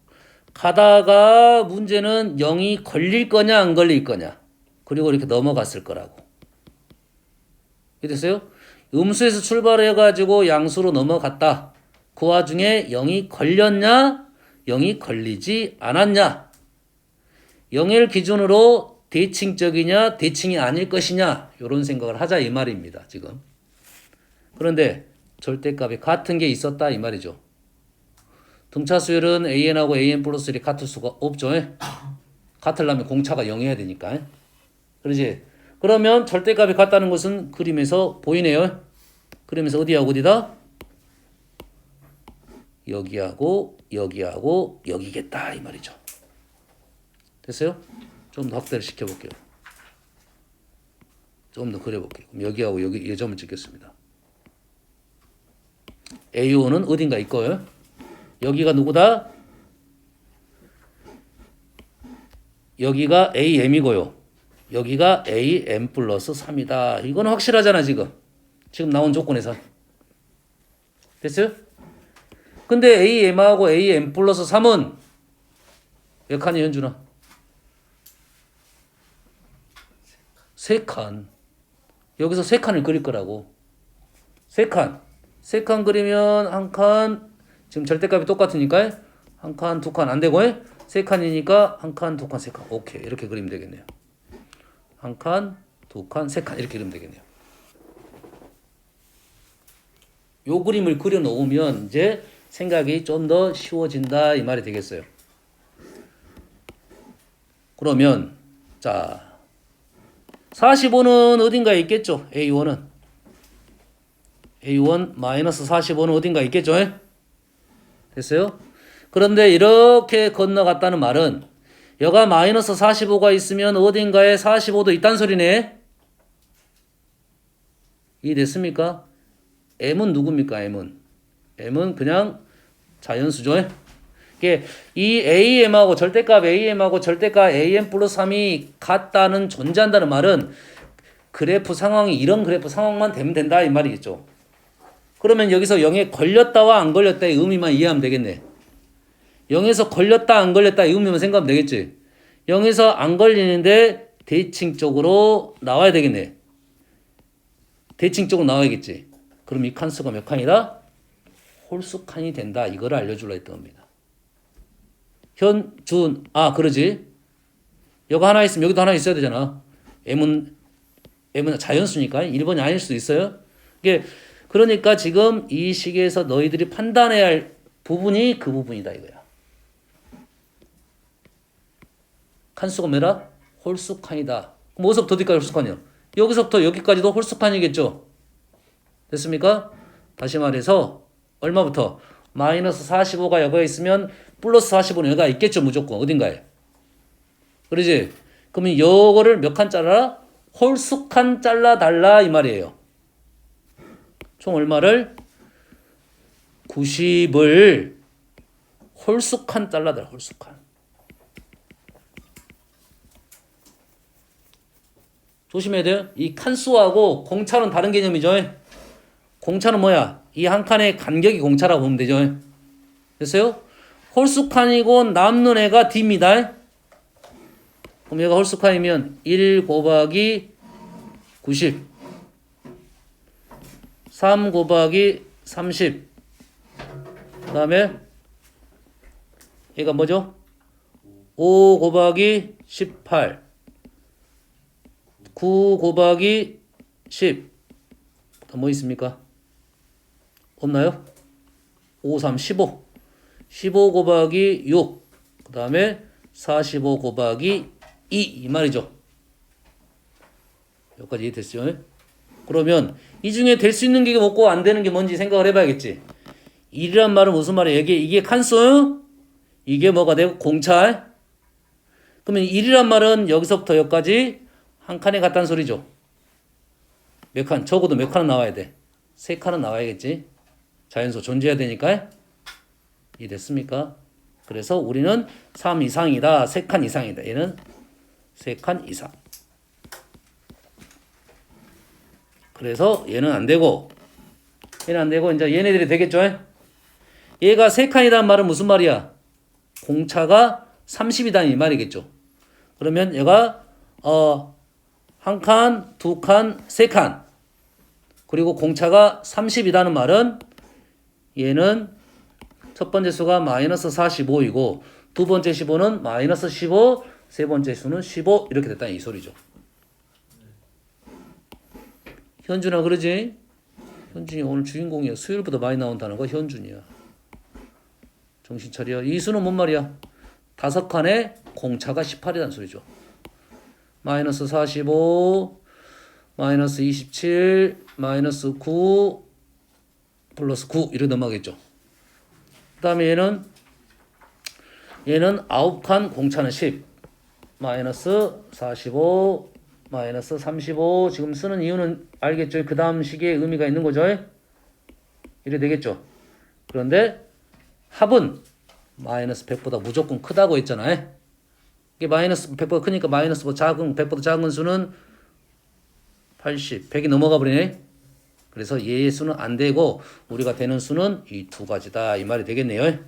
가다가 문제는 0이 걸릴 거냐 안 걸릴 거냐. 그리고 이렇게 넘어갔을 거라고. 이해됐어요? 음수에서 출발해가지고 양수로 넘어갔다. 그 와중에 0이 걸렸냐? 0이 걸리지 않았냐? 0을 기준으로 대칭적이냐? 대칭이 아닐 것이냐? 이런 생각을 하자 이 말입니다. 지금. 그런데 절대값이 같은 게 있었다 이 말이죠. 등차 수열은 AN하고 AN 플러스 1이 같을 수가 없죠. 같으려면 공차가 0이어야 되니까. 그러지? 그러면 절대값이 같다는 것은 그림에서 보이네요. 그림에서 어디하고 어디다? 여기하고 여기하고 여기겠다 이 말이죠. 됐어요? 좀 더 확대를 시켜볼게요. 좀 더 그려볼게요. 그럼 여기하고 여기 이 점을 찍겠습니다. A5는 어딘가 있고요. 여기가 누구다? 여기가 AM이고요. 여기가 AM 플러스 3이다. 이건 확실하잖아 지금. 지금 나온 조건에서. 됐어요? 근데 AM하고 AM 플러스 3은 몇 칸이 현준아? 3칸. 여기서 3칸을 그릴 거라고. 3칸. 3칸 그리면 한 칸. 지금 절대값이 똑같으니까 한 칸, 두 칸 안 되고 3칸이니까 한 칸, 두 칸, 세 칸. 오케이. 이렇게 그리면 되겠네요. 한 칸, 두 칸, 세 칸 이렇게 그리면 되겠네요. 요 그림을 그려 놓으면 이제 생각이 좀 더 쉬워진다 이 말이 되겠어요. 그러면 자 45는 어딘가에 있겠죠. A1은 A1 마이너스 45는 어딘가에 있겠죠. 됐어요? 그런데 이렇게 건너갔다는 말은 여가 마이너스 45가 있으면 어딘가에 45도 있단 소리네. 이해됐습니까? M은 누굽니까? M은 그냥 자연수죠. 이 AM하고 절대값 AM하고 절대값 AM 플러스 3이 같다는 존재한다는 말은 그래프 상황이 이런 그래프 상황만 되면 된다 이 말이겠죠. 그러면 여기서 0에 걸렸다와 안 걸렸다의 의미만 이해하면 되겠네. 0에서 걸렸다 안 걸렸다 이 의미만 생각하면 되겠지. 0에서 안 걸리는데 대칭 쪽으로 나와야 되겠네. 대칭 쪽으로 나와야겠지. 그럼 이 칸수가 몇 칸이다? 홀수 칸이 된다. 이걸 알려주려 했던 겁니다. 현, 준, 그러지. 여기 하나 있으면 여기도 하나 있어야 되잖아. M은 자연수니까 1번이 아닐 수도 있어요. 이게 그러니까 지금 이 시기에서 너희들이 판단해야 할 부분이 그 부분이다 이거야. 칸수가 뭐라? 홀수칸이다. 그럼 어디서부터 어디까지 홀수칸이야? 여기서부터 여기까지도 홀수칸이겠죠. 됐습니까? 다시 말해서 얼마부터? 마이너스 45가 여기에 있으면 플러스 45는 여기가 있겠죠. 무조건 어딘가에. 그러지? 그러면 요거를 몇 칸 잘라? 홀수칸 잘라달라 이 말이에요. 총 얼마를? 90을 홀수칸 잘라달라. 홀수칸. 조심해야 돼요. 이 칸수하고 공차는 다른 개념이죠. 공차는 뭐야? 이 한 칸의 간격이 공차라고 보면 되죠. 됐어요? 홀수칸이고 남는 애가 D입니다. 그럼 얘가 홀수칸이면 1 곱하기 90 3 곱하기 30 그 다음에 얘가 뭐죠? 5 곱하기 18 9 곱하기 10 뭐 있습니까? 없나요? 5, 3, 15 15 곱하기 6 그 다음에 45 곱하기 2 이 말이죠. 여기까지 이해됐어요? 그러면 이 중에 될 수 있는 게 뭐고 안 되는 게 뭔지 생각을 해봐야겠지. 1이란 말은 무슨 말이야? 이게 칸수 이게 뭐가 되고 공차. 그러면 1이란 말은 여기서부터 여기까지 한 칸에 같다는 소리죠. 몇 칸? 적어도 몇 칸은 나와야 돼? 3칸은 나와야겠지. 자연수 존재해야 되니까. 이해됐습니까? 그래서 우리는 3 이상이다. 3칸 이상이다. 얘는 3칸 이상. 그래서 얘는 안 되고 얘는 안 되고 이제 얘네들이 되겠죠. 얘가 3칸이라는 말은 무슨 말이야? 공차가 30이다 이 말이겠죠. 그러면 얘가 한 칸, 두 칸, 3칸 그리고 공차가 30이라는 말은 얘는 첫 번째 수가 마이너스 45이고 두 번째 15는 마이너스 15 세 번째 수는 15 이렇게 됐다 이 소리죠. 현준아 그러지? 현준이 오늘 주인공이야. 수요일보다 많이 나온다는 거 현준이야. 정신 차려. 이 수는 뭔 말이야? 5칸에 공차가 18이라는 소리죠. 마이너스 45 마이너스 27 마이너스 9 플러스 9 이렇게 넘어가겠죠. 그 다음에 얘는 9칸 공차는 10 마이너스 45 마이너스 35 지금 쓰는 이유는 알겠죠? 그 다음 시기에 의미가 있는 거죠. 이래 되겠죠. 그런데 합은 마이너스 100보다 무조건 크다고 했잖아요. 이게 마이너스 100보다 크니까 마이너스 100보다 작은 수는 80, 100이 넘어가 버리네. 그래서 얘의 수는 안 되고 우리가 되는 수는 이 두 가지다 이 말이 되겠네요.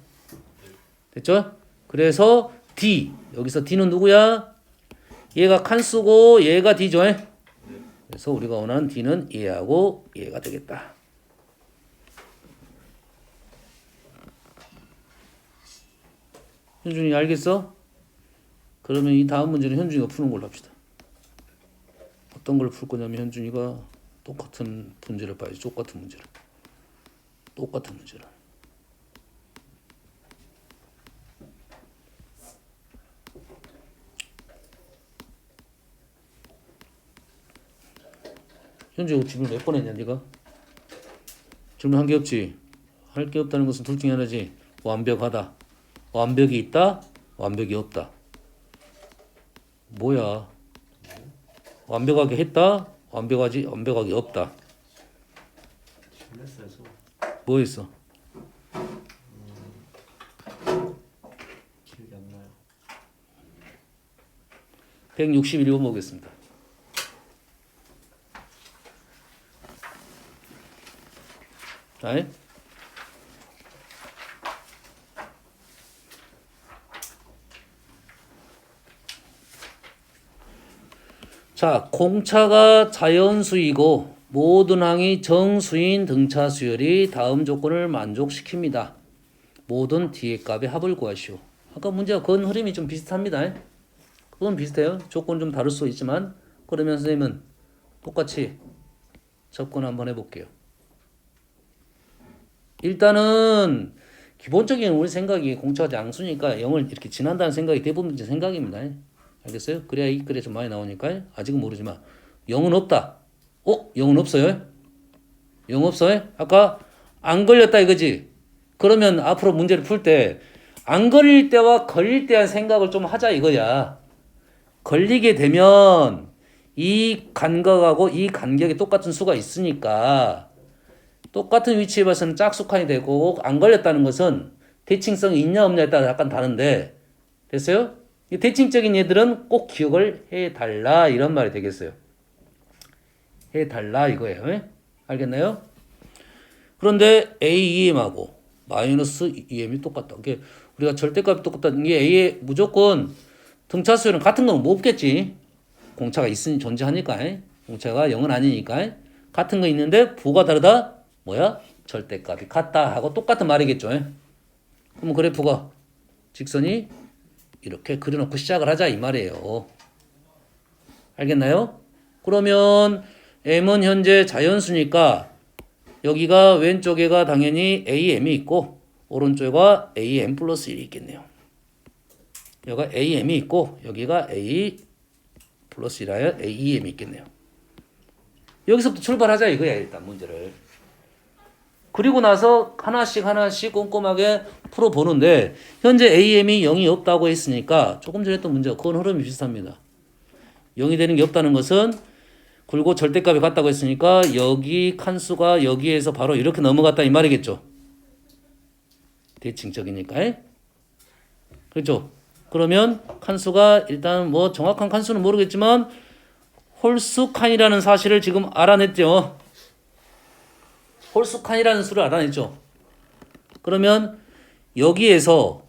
됐죠? 그래서 D 여기서 D는 누구야? 얘가 칸수고 얘가 D죠. 그래서 우리가 원하는 D는 얘하고 얘가 되겠다. 현준이 알겠어? 그러면 이 다음 문제는 현준이가 푸는 걸로 합시다. 어떤 걸 풀 거냐면 현준이가 똑같은 문제를 봐야지. 똑같은 문제를. 현재 질문 몇 번 했냐 네가? 질문 한 개 없지? 할 게 없다는 것은 둘 중에 하나지. 완벽하다. 완벽이 있다. 완벽이 없다. 뭐야? 완벽하게 했다. 완벽하게 없다. 했어요. 뭐 했어? 기억이 안 나요. 161번 보겠습니다. 자, 자, 공차가 자연수이고 모든 항이 정수인 등차 수열이 다음 조건을 만족시킵니다. 모든 D의 값의 합을 구하시오. 아까 문제가 건 흐름이 좀 비슷합니다. 그건 비슷해요. 조건 좀 다를 수 있지만 그러면 선생님은 똑같이 접근 한번 해볼게요. 일단은 기본적인 우리 생각이 공차가 양수니까 0을 이렇게 지난다는 생각이 대부분 제 생각입니다. 알겠어요? 그래야 이 글에 좀 많이 나오니까 아직은 모르지만 0은 없다. 0은 없어요? 0 없어요? 아까 안 걸렸다 이거지? 그러면 앞으로 문제를 풀 때 안 걸릴 때와 걸릴 때한 생각을 좀 하자 이거야. 걸리게 되면 이 간격하고 이 간격이 똑같은 수가 있으니까 똑같은 위치에 봐서는 짝수칸이 되고 안 걸렸다는 것은 대칭성이 있냐 없냐에 따라 약간 다른데 됐어요? 이 대칭적인 얘들은 꼭 기억을 해달라 이런 말이 되겠어요. 해달라 이거예요. 알겠나요? 그런데 AEM하고 마이너스 EM이 똑같다. 이게 우리가 절대값이 똑같다. 이게 A의 무조건 등차 수열은 같은 건 못 없겠지. 공차가 있으니 존재하니까. 공차가 0은 아니니까. 같은 거 있는데 부가 다르다? 뭐야? 절대값이 같다 하고 똑같은 말이겠죠. 그럼 그래프가 직선이 이렇게 그려놓고 시작을 하자 이 말이에요. 알겠나요? 그러면 m은 현재 자연수니까 여기가 왼쪽에가 당연히 am이 있고 오른쪽에가 am 플러스 1이 있겠네요. 여기가 am이 있고 여기가 a 플러스 1하여 aem이 있겠네요. 여기서부터 출발하자 이거야 일단 문제를. 그리고 나서 하나씩 꼼꼼하게 풀어보는데 현재 am이 0이 없다고 했으니까 조금 전에 했던 문제가 그건 흐름이 비슷합니다. 0이 되는 게 없다는 것은 그리고 절대값이 같다고 했으니까 여기 칸수가 여기에서 바로 이렇게 넘어갔다 이 말이겠죠. 대칭적이니까. 그렇죠? 그러면 칸수가 일단 뭐 정확한 칸수는 모르겠지만 홀수 칸이라는 사실을 지금 알아냈죠. 홀수 칸이라는 수를 알아냈죠. 그러면 여기에서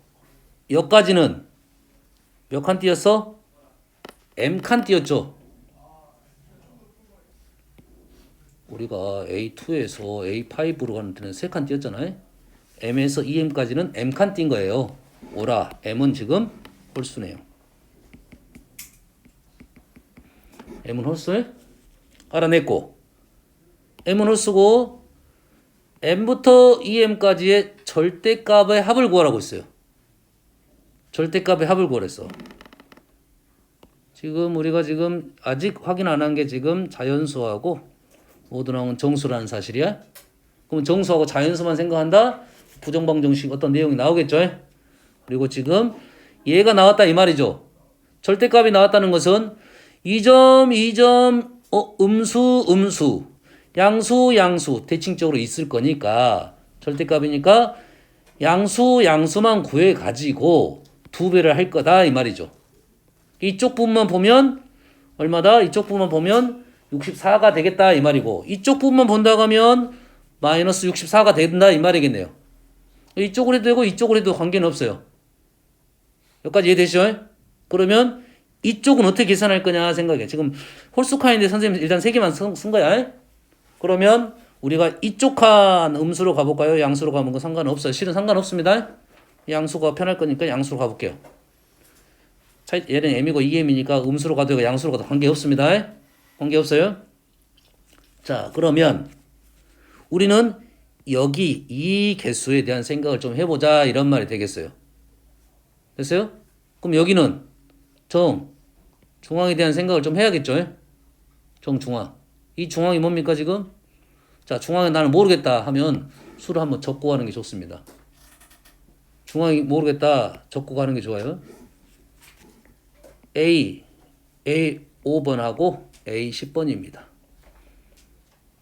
여기까지는 몇 칸 띄었어? m칸 띄었죠. 우리가 A2에서 A5로 가는 데는 3칸 띄었잖아요. m에서 em까지는 m칸 띈 거예요. 오라, m은 지금 홀수네요. m은 홀수에 알아냈고 m은 홀수고 m부터 em까지의 절대값의 합을 구하라고 했어요. 절대값의 합을 구하랬어. 지금 우리가 지금 아직 확인 안 한 게 지금 자연수하고 모두 나오는 정수라는 사실이야. 그럼 정수하고 자연수만 생각한다? 부정방정식 어떤 내용이 나오겠죠? 그리고 지금 얘가 나왔다 이 말이죠. 절대값이 나왔다는 것은 2점, 2점, 음수, 양수 대칭적으로 있을 거니까 절대값이니까 양수만 구해가지고 2배를 할 거다 이 말이죠. 이쪽 부분만 보면 얼마다? 이쪽 부분만 보면 64가 되겠다 이 말이고 이쪽 부분만 본다고 하면 마이너스 64가 된다 이 말이겠네요. 이쪽으로 해도 되고 이쪽으로 해도 관계는 없어요. 여기까지 이해되시죠? 그러면 이쪽은 어떻게 계산할 거냐 생각해. 지금 홀수칸인데 선생님 일단 3개만 쓴 거야. 그러면 우리가 이쪽 칸 음수로 가볼까요? 양수로 가는 거 상관없어요. 실은 상관없습니다. 양수가 편할 거니까 양수로 가볼게요. 얘는 m이고 2m이니까 음수로 가도 되고 양수로 가도 관계없습니다. 관계없어요. 자, 그러면 우리는 여기 이 개수에 대한 생각을 좀 해보자 이런 말이 되겠어요. 됐어요? 그럼 여기는 중앙에 대한 생각을 좀 해야겠죠? 중앙. 이 중앙이 뭡니까 지금? 자, 중앙에 나는 모르겠다 하면 수를 한번 적고 가는 게 좋습니다. 중앙이 모르겠다 적고 가는 게 좋아요. A 5번하고 A 10번입니다.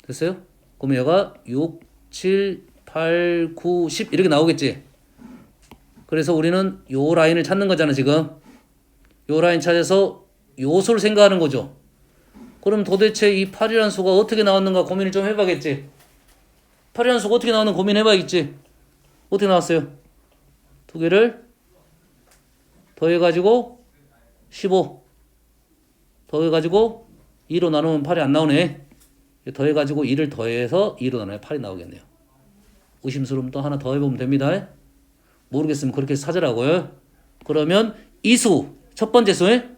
됐어요? 그럼 얘가 6, 7, 8, 9, 10 이렇게 나오겠지? 그래서 우리는 요 라인을 찾는 거잖아 지금. 요 라인 찾아서 요 수를 생각하는 거죠. 그럼 도대체 이 8이라는 수가 어떻게 나왔는가 고민을 좀 해봐야겠지. 8이라는 수가 어떻게 나왔는가 고민해봐야겠지. 어떻게 나왔어요? 두 개를 더해가지고 15 더해가지고 2로 나누면 8이 안 나오네. 더해가지고 2를 더해서 2로 나누면 8이 나오겠네요. 의심스러우면 또 하나 더해보면 됩니다. 모르겠으면 그렇게 찾으라고요. 그러면 이 수, 첫 번째 수,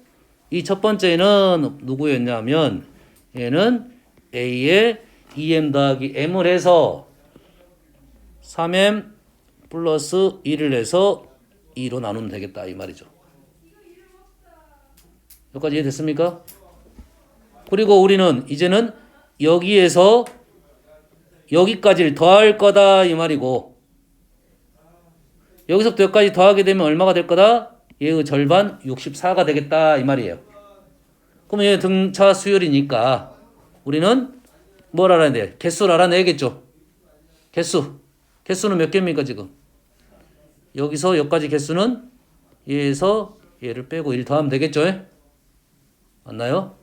이 첫 번째는 누구였냐면 얘는 A에 2m 더하기 m을 해서 3m 플러스 1을 해서 2로 나누면 되겠다 이 말이죠. 여기까지 이해됐습니까? 그리고 우리는 이제는 여기에서 여기까지를 더할 거다 이 말이고 여기서부터 여기까지 더하게 되면 얼마가 될 거다? 얘의 절반 64가 되겠다 이 말이에요. 그러면 얘 등차 수열이니까 우리는 뭘 알아야 돼? 개수를 알아내야겠죠. 개수는 몇 개입니까 지금? 여기서 여기까지 개수는 얘에서 얘를 빼고 1 더하면 되겠죠? 맞나요?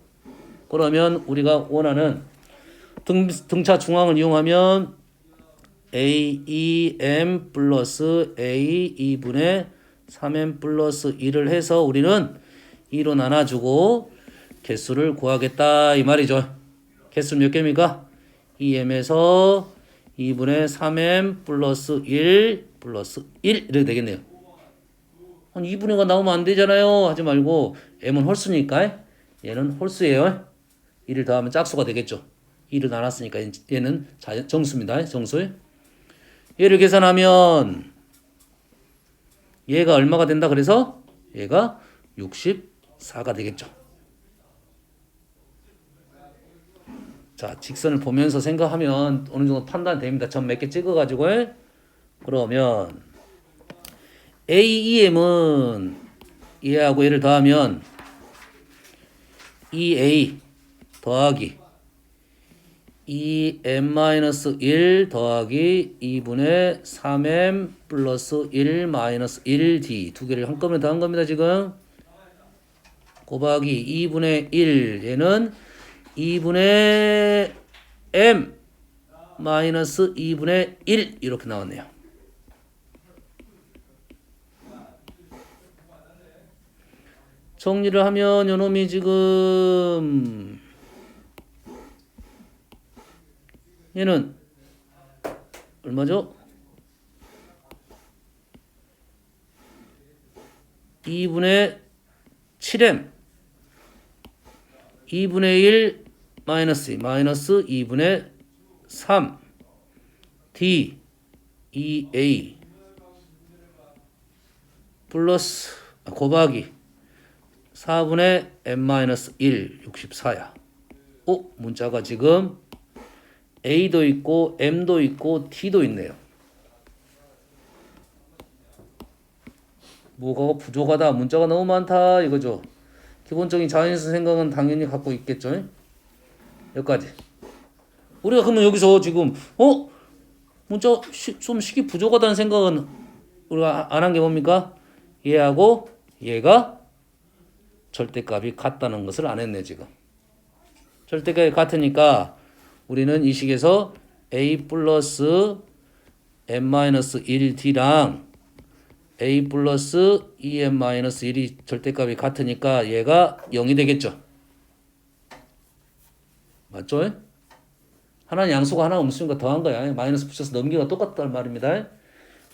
그러면 우리가 원하는 등차 중앙을 이용하면 AEM 플러스 A 2분의 3M 플러스 1을 해서 우리는 2로 나눠주고 개수를 구하겠다 이 말이죠. 개수 몇 개입니까? 2M에서 2분의 3M 플러스 1 플러스 1 이렇게 되겠네요. 한 2분의가 나오면 안 되잖아요. 하지 말고 M은 홀수니까 얘는 홀수예요. 1을 더하면 짝수가 되겠죠. 2를 나눴으니까 얘는 정수입니다. 정수. 얘를 계산하면 얘가 얼마가 된다 그래서 얘가 64가 되겠죠. 자, 직선을 보면서 생각하면 어느 정도 판단됩니다. 점 몇 개 찍어가지고 그러면 AEM은 얘하고 얘를 더하면 2A 더하기 2M-1 더하기 2분의 3M 플러스 1 마이너스 1D 두 개를 한꺼번에 더한 겁니다. 지금 곱하기 2분의 1 얘는 2분의 M 마이너스 2분의 1 이렇게 나왔네요. 정리를 하면 요놈이 지금 얘는 얼마죠? 2분의 7M 2분의 1 마이너스 2분의 3 D 2A 플러스 곱하기 4분의 M-1 64야. 문자가 지금 A도 있고 M도 있고 T도 있네요. 뭐가 부족하다. 문자가 너무 많다 이거죠. 기본적인 자연수 생각은 당연히 갖고 있겠죠. 여기까지. 우리가 그러면 여기서 지금 문자 좀 식이 부족하다는 생각은 우리가 안 한 게 뭡니까? 얘하고 얘가 절대값이 같다는 것을 안 했네 지금. 절대값이 같으니까 우리는 이 식에서 A 플러스 M-1D랑 A 플러스 2M-1이 절대값이 같으니까 얘가 0이 되겠죠. 맞죠? 하나는 양수가 하나 음수니까 더한 거야. 마이너스 붙여서 넘기가 똑같단 말입니다.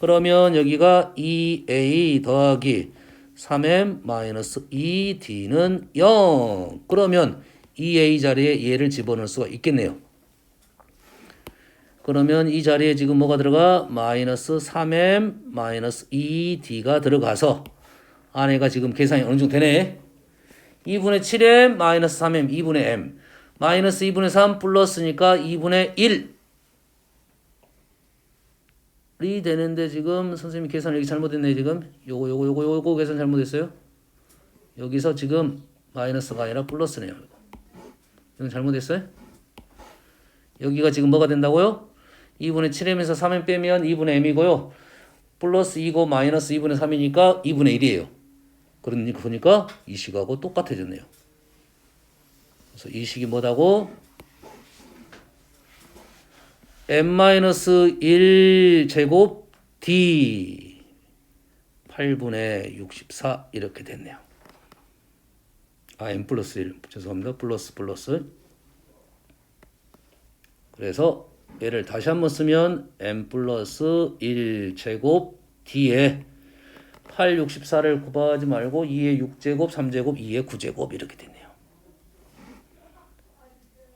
그러면 여기가 2A 더하기 3M-2D는 0. 그러면 2A 자리에 얘를 집어넣을 수가 있겠네요. 그러면 이 자리에 지금 뭐가 들어가? 마이너스 3M-2D가 들어가서 안에가 지금 계산이 어느 정도 되네. 2분의 7M 마이너스 3M 2분의 M 마이너스 2분의 3 플러스니까 2분의 1이 되는데 지금 선생님이 계산 여기 잘못했네 지금. 요거 계산 잘못했어요. 여기서 지금 마이너스가 아니라 플러스네요. 이건 잘못했어요. 여기가 지금 뭐가 된다고요? 2분의 7m에서 3m 빼면 2분의 m이고요. 플러스 2고 마이너스 2분의 3이니까 2분의 1이에요. 그러니까 보니까 이 식하고 똑같아졌네요. 그래서 이 식이 뭐다고? m-1 제곱 d 8분의 64 이렇게 됐네요. m 플러스 1 죄송합니다. 플러스 그래서 얘를 다시 한번 쓰면 m 플러스 1 제곱 d에 8, 64를 곱하지 말고 2의 6제곱, 3제곱, 2의 9제곱 이렇게 되네요.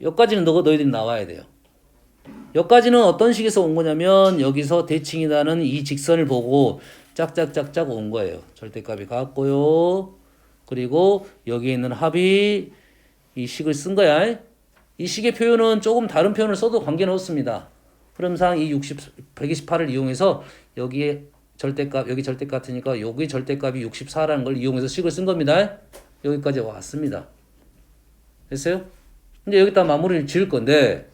여기까지는 너희들이 나와야 돼요. 여기까지는 어떤 식에서 온 거냐면 여기서 대칭이라는 이 직선을 보고 짝짝짝짝 온 거예요. 절대값이 같고요. 그리고 여기에 있는 합이 이 식을 쓴 거야. 이 식의 표현은 조금 다른 표현을 써도 관계는 없습니다. 흐름상 이 128을 이용해서 여기에 절대값, 여기 절대값 같으니까 여기 절대값이 64라는 걸 이용해서 식을 쓴 겁니다. 여기까지 왔습니다. 됐어요? 근데 여기다 마무리를 지을 건데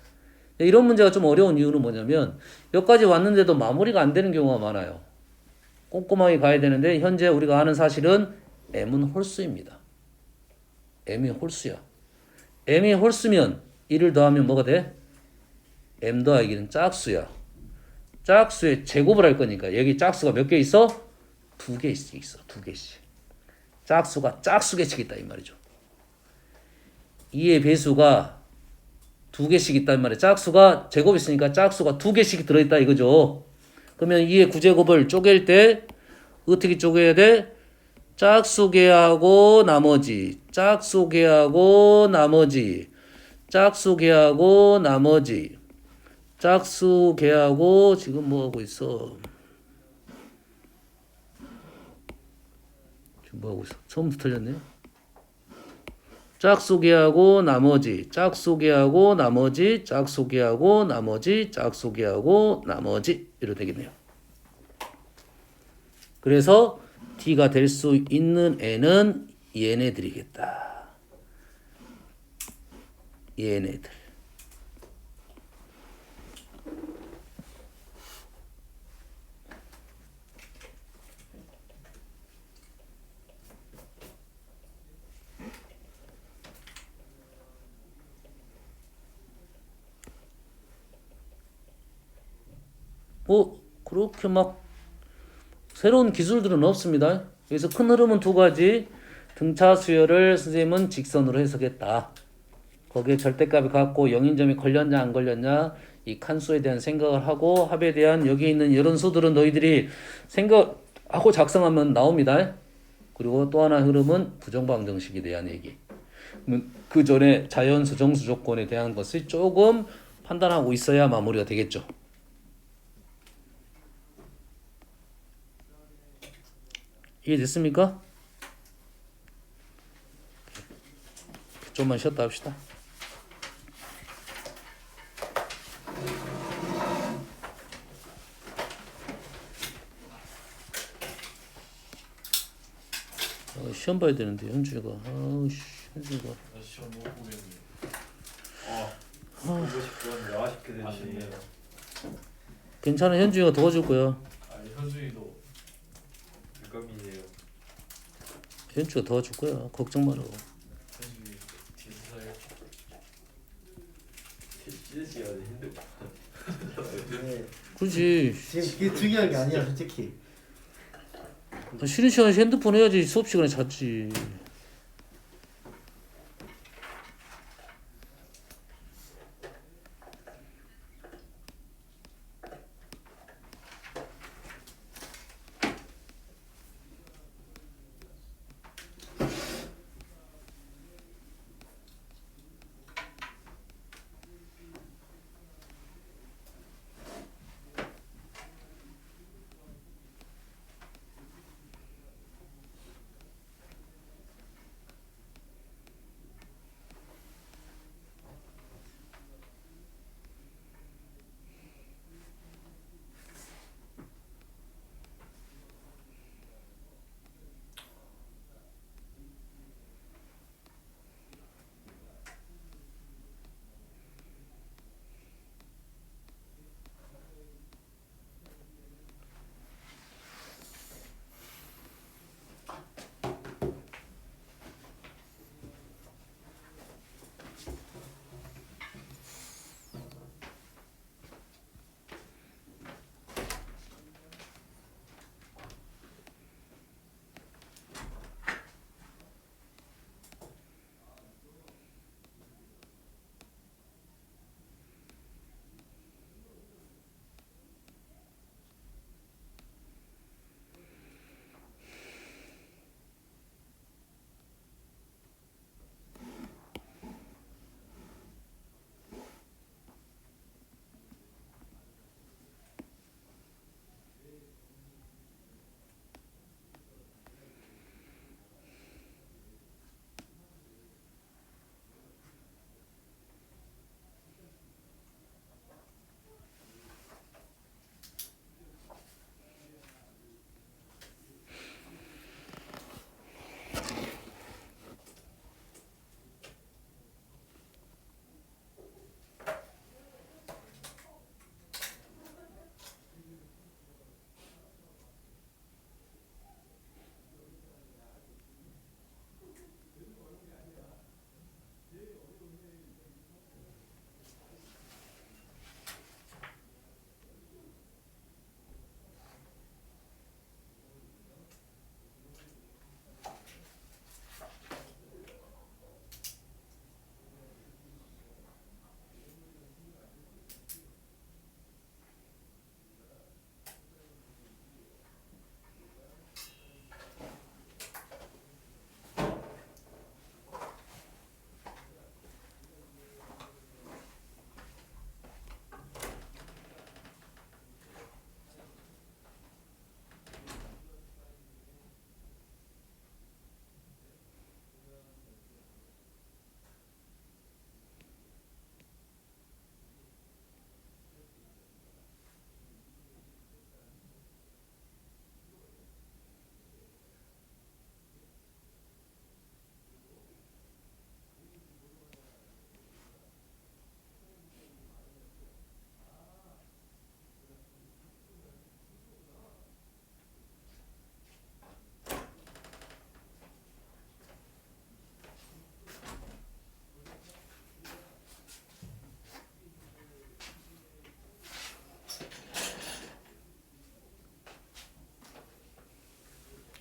이런 문제가 좀 어려운 이유는 뭐냐면 여기까지 왔는데도 마무리가 안 되는 경우가 많아요. 꼼꼼하게 가야 되는데 현재 우리가 아는 사실은 m은 홀수입니다. m이 홀수야. m이 홀수면 1을 더하면 뭐가 돼? m 더하기 1은 짝수야. 짝수의 제곱을 할 거니까 여기 짝수가 몇 개 있어? 2개씩 있어. 2개씩. 짝수가 짝수개씩 있다 이 말이죠. 2의 배수가 2개씩 있단 말이야. 짝수가 제곱 있으니까 짝수가 2개씩 들어있다 이거죠. 그러면 2의 구제곱을 쪼갤 때 어떻게 쪼개야 돼? 짝수개하고 나머지, 짝수개하고 나머지, 짝수개하고 나머지, 짝수개하고 지금 뭐 하고 있어? 지금 뭐 하고 있어? 처음부터 틀렸네. 짝수개하고 나머지, 짝수개하고 나머지, 짝수개하고 나머지, 짝수개하고 나머지 이렇게 되겠네요. 그래서 D가 될 수 있는 애는 얘네들이겠다. 얘네들. 뭐 그렇게 막 새로운 기술들은 없습니다. 그래서 큰 흐름은 두 가지. 등차 수열을 선생님은 직선으로 해석했다. 거기에 절대값이 같고 영인점이 걸렸냐 안 걸렸냐 이 칸수에 대한 생각을 하고 합에 대한 여기 있는 이런 수들은 너희들이 생각하고 작성하면 나옵니다. 그리고 또 하나 흐름은 부정방정식에 대한 얘기. 그 전에 자연수 정수 조건에 대한 것을 조금 판단하고 있어야 마무리가 되겠죠. 이해됐습니까? 좀만 쉬었다 합시다. 시험 봐야 되는데 현주가 아우씨 현주가 시험 못 보겠네. 보고 싶었는데 아쉽게 됐네요. 괜찮아 현주가 도와줄 거야. 아니 현준이도 유감이에요. 현주가 도와줄 거야. 걱정 마라. 현준이 뒤에서 찌르시가 힘들다. 네. 그렇지. 지금 그게 중요한 게 아니야 솔직히. 쉬는 시간에 핸드폰 해야지 수업 시간에 잤지.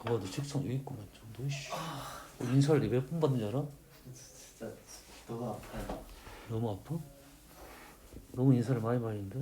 너 책상 여기 있구만. 너 씨. 인사를 네 몇 번 받는 줄 알아? 진짜 너가 아파요. 너무 아파? 너무 인사를 많이 받는데.